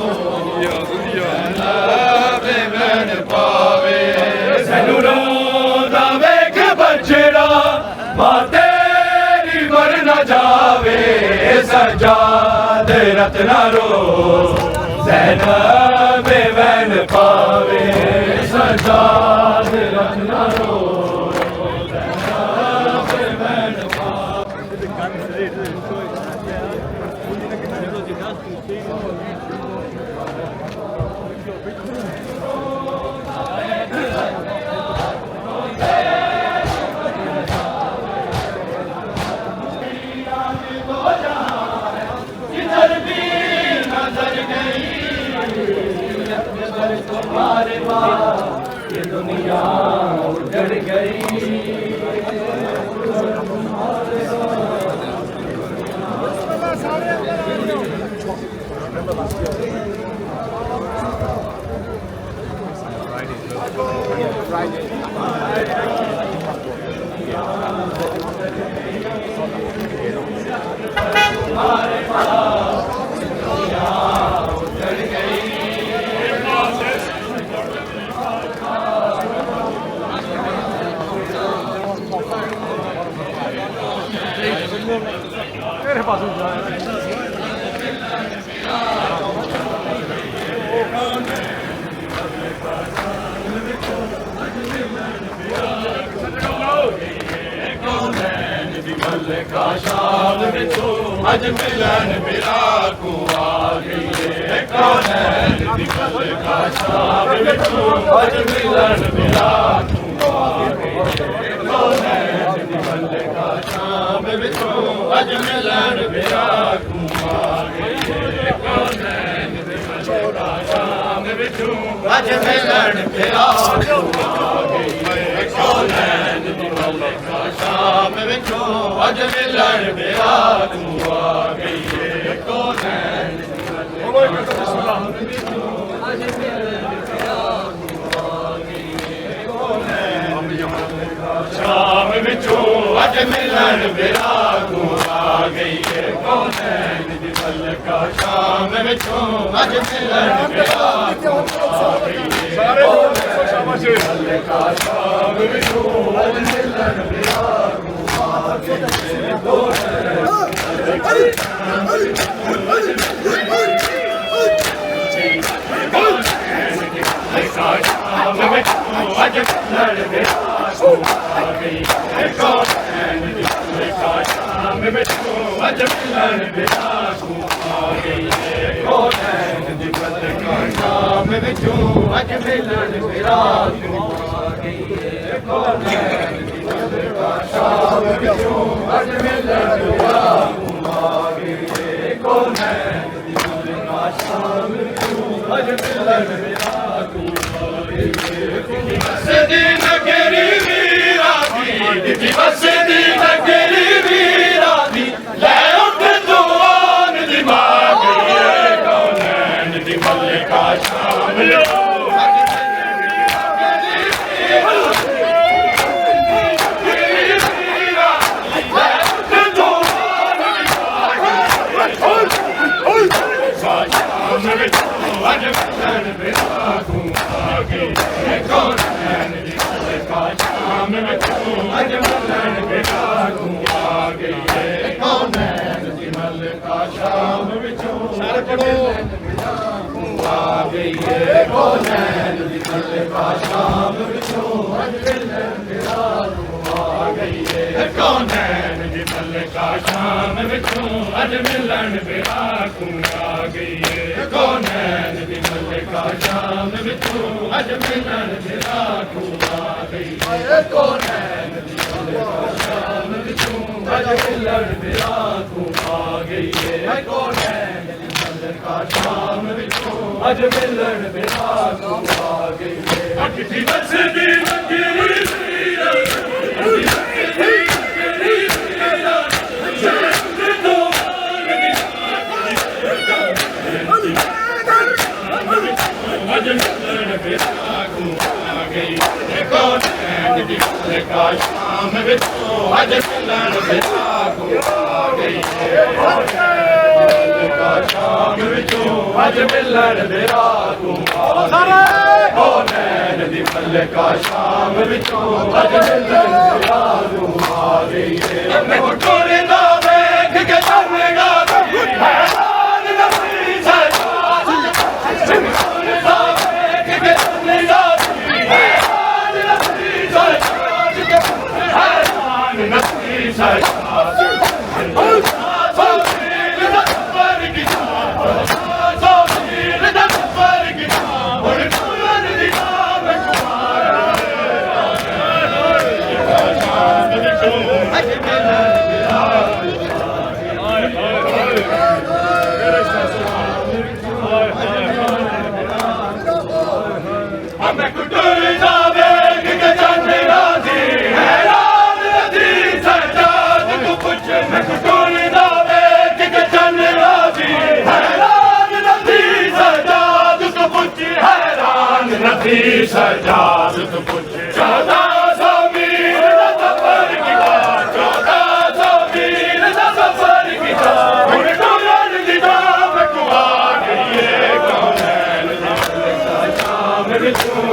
ज़ैनब बैन पावे सैनूरो दा वेख बछड़ा मां तेरी मर न जावे सजाद रत्ना रो ज़ैनब बैन पावे सजाद रत्ना रो ज़ैनब बैन तुम्हारे बाद ये दुनिया उजड़ गई तुम्हारे पास दुनिया उजड़ गई मेरे पास का शाम बिछो अज मिलन मेरा को आ गई कौन है दिल का शाम बिछो अज मिलन मेरा को आ गई कौन है दिल का शाम बिछो अज मिलन मेरा को आ गई कौन है दिल का शाम अज मिलन फिरा तू आ गई है कौनैन दी मलिका शाम विचों अज मिलन फिरा तू आ गई है कौनैन दी मलिका शाम विचों अज मिलन फिरा तू आ गई है कौनैन दी मलिका शाम विचों अज मिलन फिरा तू आ गई है कौनैन दी मलिका शाम विचों अज मिलन फिरा तू आ गई है मलिका शाम विचों अज मिलन फिरा तू आ गई है कौनैन दी मलिका शाम विचों अज मिलन फिरा तू आ गई है कौनैन दी मलिका शाम विचों अज मिलन फिरा तू आ गई है कौनैन दी मलिका शाम विचों अज मिलन फिरा तू आ गई है कौनैन दी मलिका शाम विचों अज मिलन फिरा तू आ गई है बसदी नगरी वीरा दी बसदी नगरी वीरा दी ले उठ तूफान दी मां गई है कौनैन दी मलिका शाम विचों अज मिलन फिरा तू आ गई है कौनैन दी मलिका शाम विचों अज मिलन फिरा तू आ गई है कौनैन दी मलिका शाम विचों अज मिलन फिरा तू आ गई है कौनैन दी मलिका शाम विचों अज मिलन फिरा तू आ गई है कौनैन दी मलिका शाम विचों अज मिलन फिरा तू आ गई है कौनैन दी मलिका शाम विचों अज मिलन फिरा तू आ गई है कौनैन दी मलिका शाम विचों अज मिलन फिरा तू आ गई है कौनैन दी मलिका शाम विचों अज मिलन फिरा तू आ गई है अखी बसदी नगरी वीरा अज मिलन फिरा तू आ गई है कौनैन दी मलिका शाम विचों अज मिलन फिरा तू आ गई है मलिका शाम विचों अज मिलन फिरा तू आ गई है कौनैन दी मलिका शाम विचों अज मिलन फिरा तू आ गई है मैं टोरे दा वेख के चलेगा हैरान नफी सजाद टोरे दा वेख के चलेगा हैरान नफी सजाद हैरान नफी सजाद मैं कुटुर दा वेख के चलेगा हैरान नफी सजाद तू कुछ मैं कुटुर दा वेख के चलेगा हैरान नफी सजाद तू कुछ हैरान नफी सजाद तू कुछ 1400 मील दा सफर कीता 1400 मील दा सफर कीता हुण टुरन दी जाम तू आ गई है कौनैन दी मलिका शाम विचों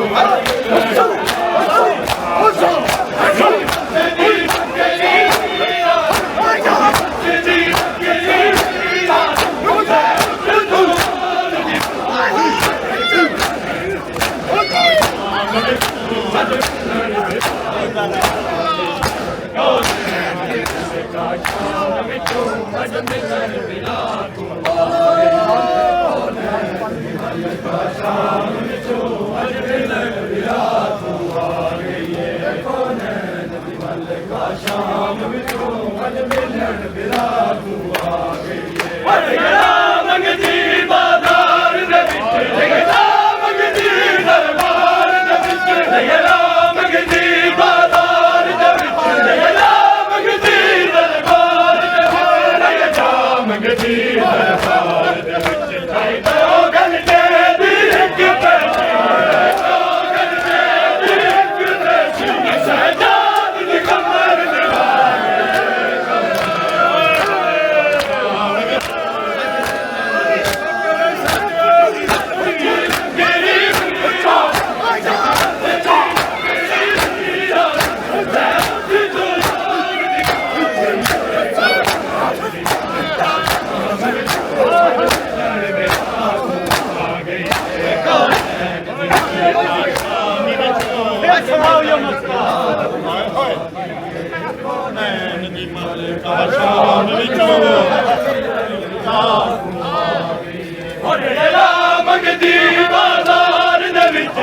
जा मंगदी बाजार दे विच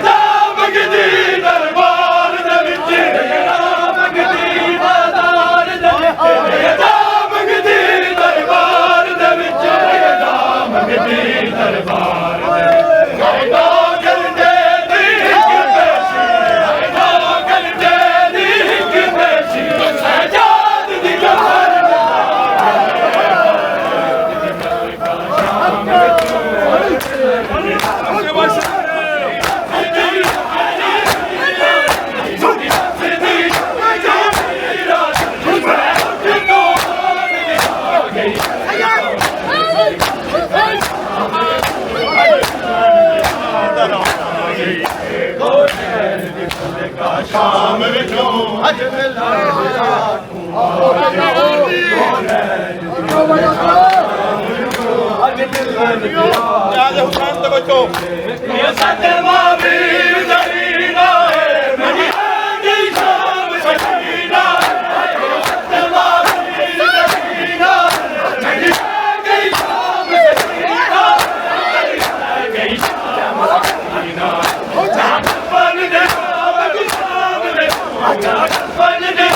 जा मंगदी दरबार दे विच जा मंगदी बाजार दे विच जा मंगदी दरबार दे विच जा मंगदी दरबार दे शाम विचों अज मिलन हुसैन तो बचो ये सदमा वीर दरीना है मेरी आगे शाम सकीना सदमा वीर दरीना मेरी आगे शाम सकीना आगे शाम सकीना बन दे बन दे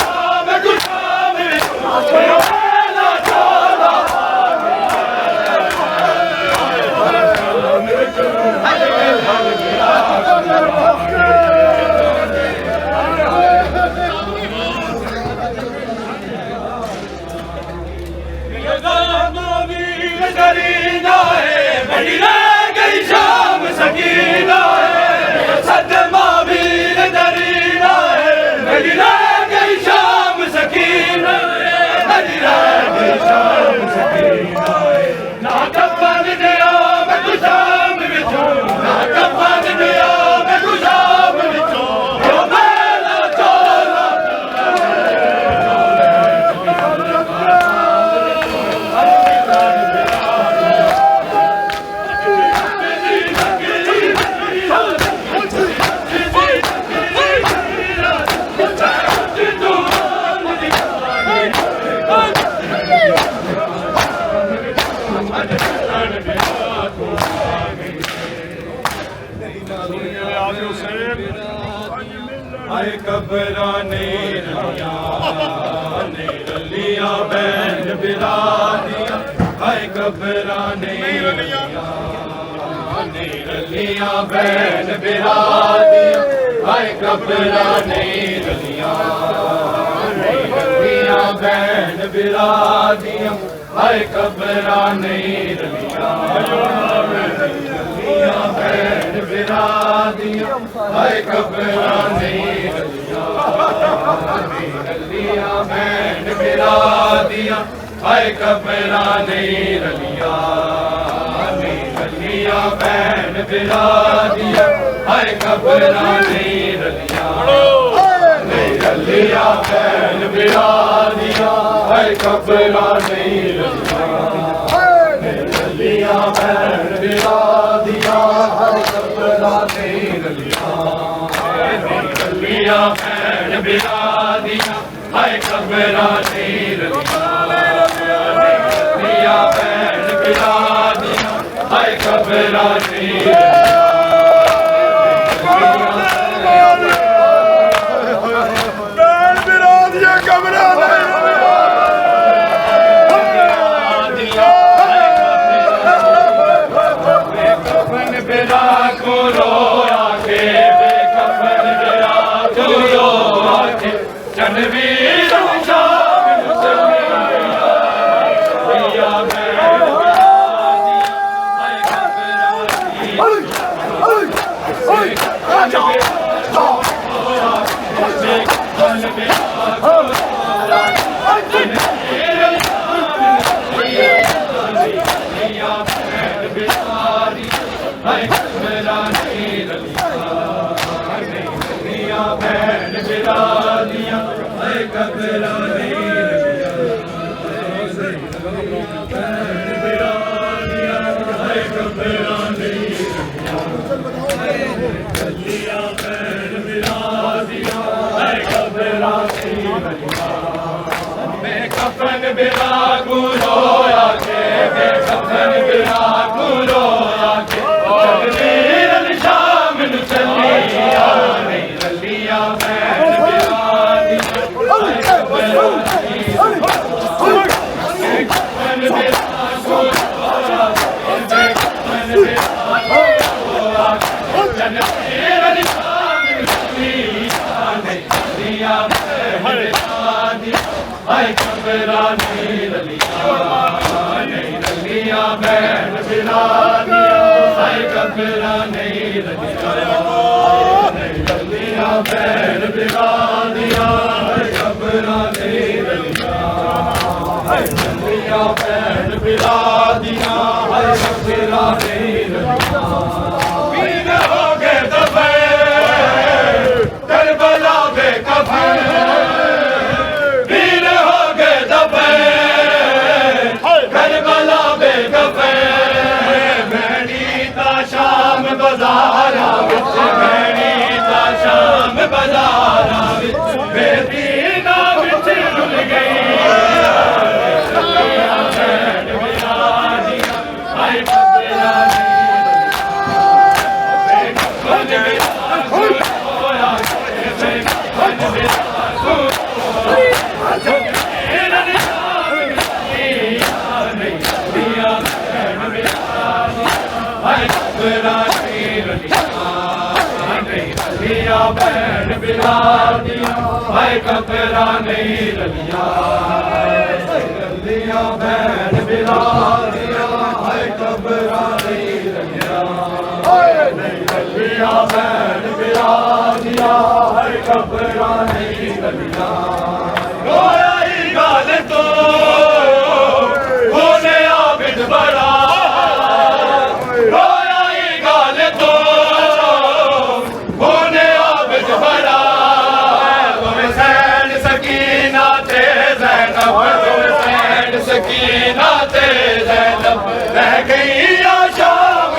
दरीना है मेरी रह गई शाम सकीना है सदमा वीर दरीना है मेरी रह गई शाम सकीना है मेरी रह गई शाम सकीना है ना कफन दिया मैं तू शाम विचों ना कफन दिया मैं तू शाम विचों ओ मेला चोला आए कबराने रलियां बैन बिरादियां आए कबराने रलियां बैन बिरादियां आए कबराने रलियां बैन बिरादियां आए कबराने रलियां बैन बिरादियां आए कबराने रलियां बैन बिरादियां आए कबराने रलियां बैन बिरादियां आए कबराने रलियां बैन बिरादियां आए कबराने रलियां बैन बिरादियां आए कबराने रलियां बैन बिरादियां आए कबराने रलियां बैन बिरादियां आए कबराने बैन बिरादियां कबराने बिरा को रोया के बेकफन बिरा को रोया के जनवीर शाम सकिया मैं बैन बिरादियां आए कबराने बिरादियां आए कबराने रलियां बैन बिरादियां आए कबराने मैं कफन बिरा को रोया के मैं कफन बिरा को तनवीर निशान दिया हाय कबरानी रलिया बैन बिला दिया हाय कबरानी रलिया बैन बिला दिया हाय कबरानी रलिया बैन बिला दिया हाय कबरानी वीर हो गए दफे करबला बेकफे वीर हो गए दफे करबला बेकफे भैनी ता शाम बाजारा विच भैनी ता शाम बाजारा विच बेदीना विच रुल गई बैन बिला दिया हाय कबरा नहीं रलिया बैन बिला दिया हाय कबरा नहीं रलिया बैन बिला दिया हाय कबरा नहीं रलिया रोया ही गाल तो होने आबिद बड़ा रोया ही गाल तो सकीना ते ज़ैनब रह गई शाम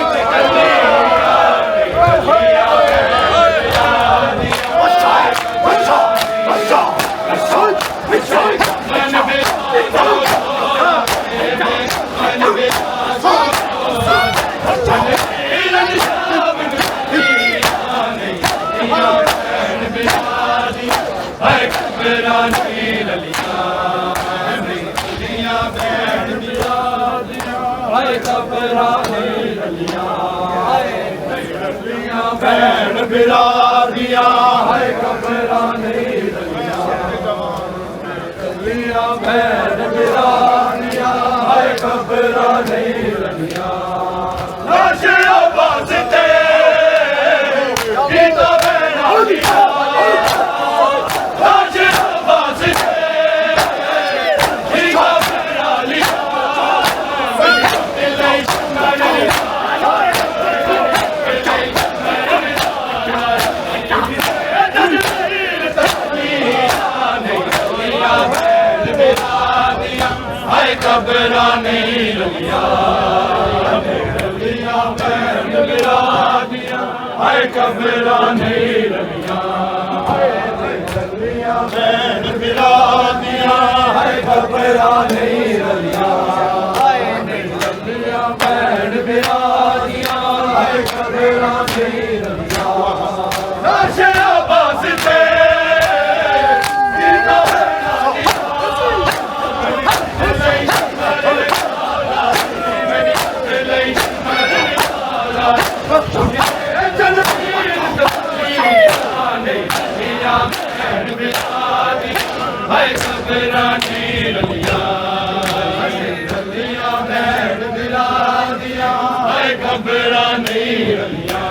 बैन बिला दिया है कबरा नहीं रलिया बैन बिला दिया है कबरा नहीं रलिया लाश अब्बास ते गीता बैना दिया लाश अब्बास ते गीता बैना लिया कबरा नहीं रलिया बैन बिला दिया हाय कबरा नहीं रलिया बैन बिला दिया हाय कबरा नहीं रलिया बैन बिला दिया हाय कबरा नहीं रलिया लाश अब्बास ते हाय कबरा नहीं रलिया बैन बिला दिया हाय कबरा नहीं रलिया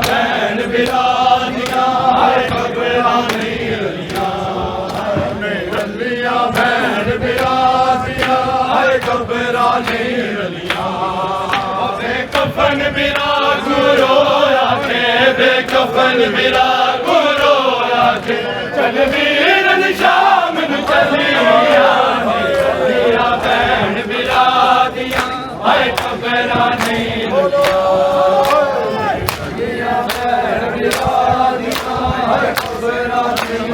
बैन बिला दिया हाय कबरा नहीं रलिया बैन बिला दिया हाय कबरा नहीं रलिया बेकफन बिना गुरोया के बेकफन बिना गुरोया के तनवीर निशान चलिया बैन बिला दिया हाय कबरा नहीं रलिया बैन बिला दिया हाय कबरा नहीं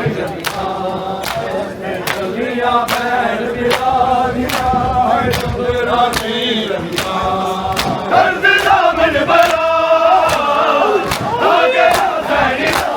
रलिया बैन बिला दिया हाय कबरा नहीं रलिया दर्द दामन भरा आ गया सैनिका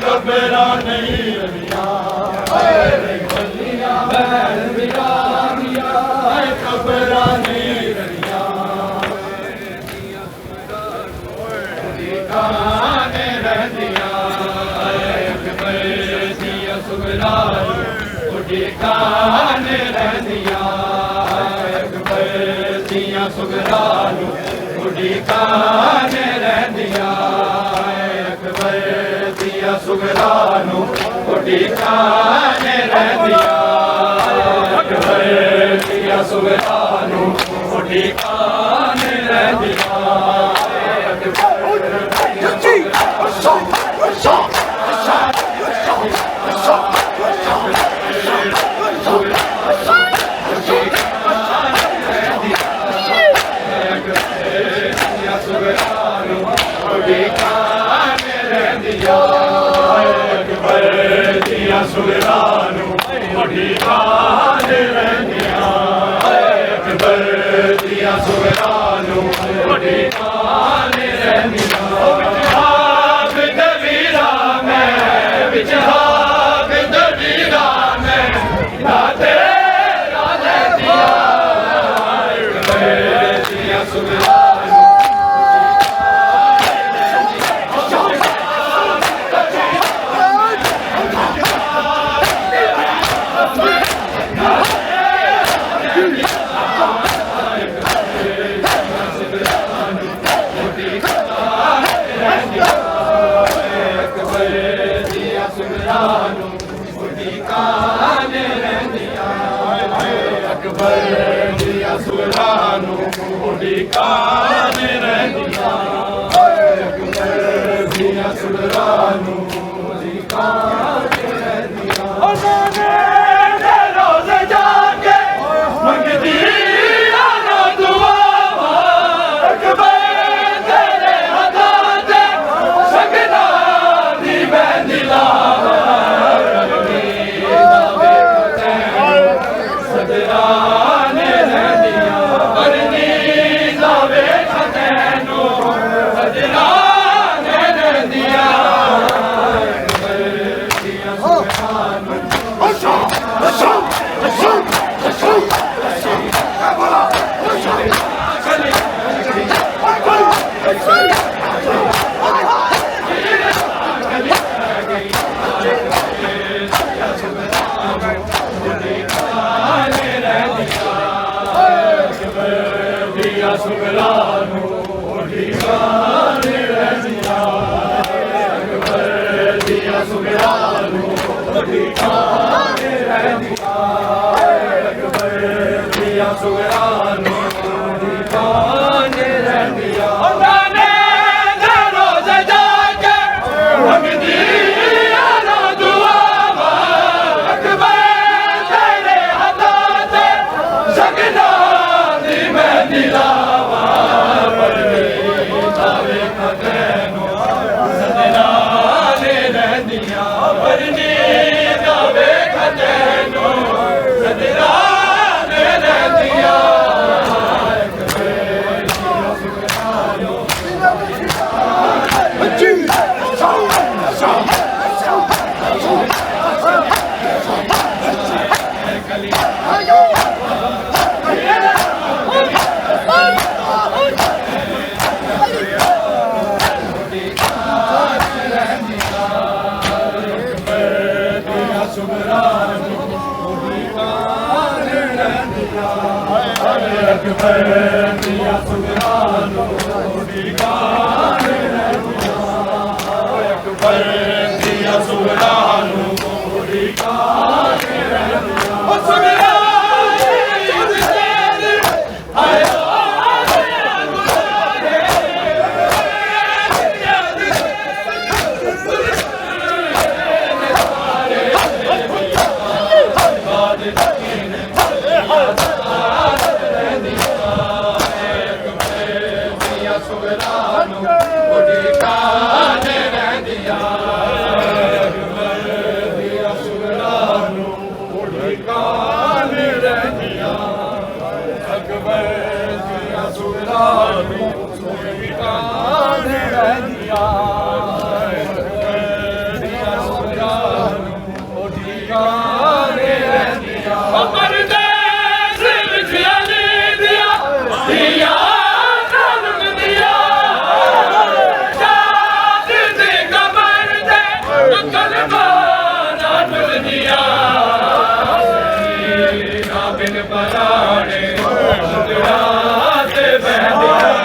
कबरा नहीं रलिया गलियां बैल बिरादियां कबरा नहीं रलिया काने रहदियां अकबर दिया सुगरा उठी काने रहदियां अकबर दिया सुगरा उठी काने रहदियां अकबर दिया सुगरानू उठी काने रहदियां अकबर दिया सुगरानू उठी काने रहदियां सुगरानू उठी काने रहदियां अकबर दिया सुगरानू उठी काने रहदियां बिचहाग दवीरा में बिचहाग दवीरा में राधे राधे दिया अकबर दिया सुगरानू सुगरानू उठी काने रहदियां अकबर दिया सुगरानू उठी काने रहदियां रोज़े जाके मंगदी आना दुआ अकबर तेरे हथा ते सकदा दी बहदी लावा सदरा सुगरानू उठी काने रहदियां अकबर दिया सुगरानू उठी काने रहदियां अकबर दिया सुगरानू उठी काने रहदियां रोज़े जाके मंगदी आना दुआ अकबर तेरे हथा ते सकदा दी बहदी लावा अकबर दिया सुगरानू उठी काने रहदियां अकबर दिया सुगरानू उठी काने रहदियां ਸੁਗਰਾ ਨੂੰ ਉਡੀਕਾਂ ਰਹਿੰਦੀਆਂ ਅਕਬਰ ਦੀਆਂ ਸੁਗਰਾ ਨੂੰ ਉਡੀਕਾਂ ਰਹਿੰਦੀਆਂ ਅਕਬਰ ਦੀਆਂ ਸੁਗਰਾ ਨੂੰ ਉਡੀਕਾਂ ਰਹਿੰਦੀਆਂ ਅਕਬਰ ਦੀਆਂ ਸੁਗਰਾ ਨੂੰ ਉਡੀਕਾਂ ਰਹਿੰਦੀਆਂ ਪਰਦੇਸ ਵਿੱਚ ਅਲੀ ਦੀਆਂ ਦੀਆਂ ਨਾਨਕ ਦੀਆਂ ਜਾਤ ਦੇ ਕਬਰ ਤੇ ਕਲਮਾਂ ਨਾਨਕ ਦੀਆਂ ਨਾ ਬਿਨ ਪਰਾਣੇ ਸੁਗਰਾ ਤੇ ਬਹਿੰਦੀਆਂ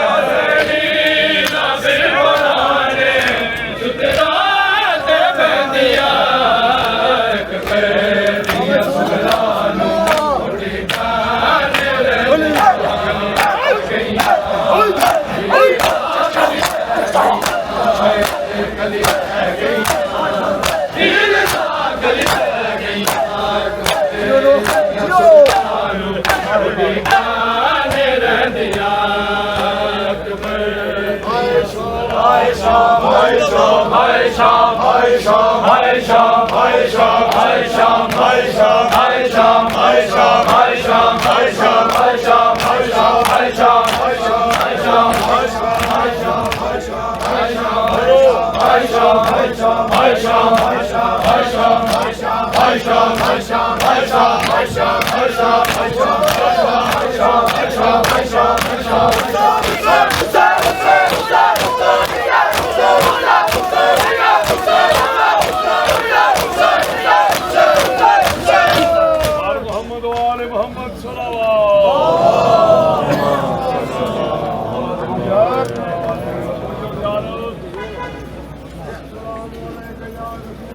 ਨਾ ਬਿਨ ਪਰਾਣੇ ਸੁਗਰਾ ਤੇ ਬਹਿੰਦੀਆਂ ਅਕਬਰ ਦੀਆਂ ਸੁਗਰਾ ਨੂੰ मोहम्मद वाले मोहम्मद सल्लल्लाहु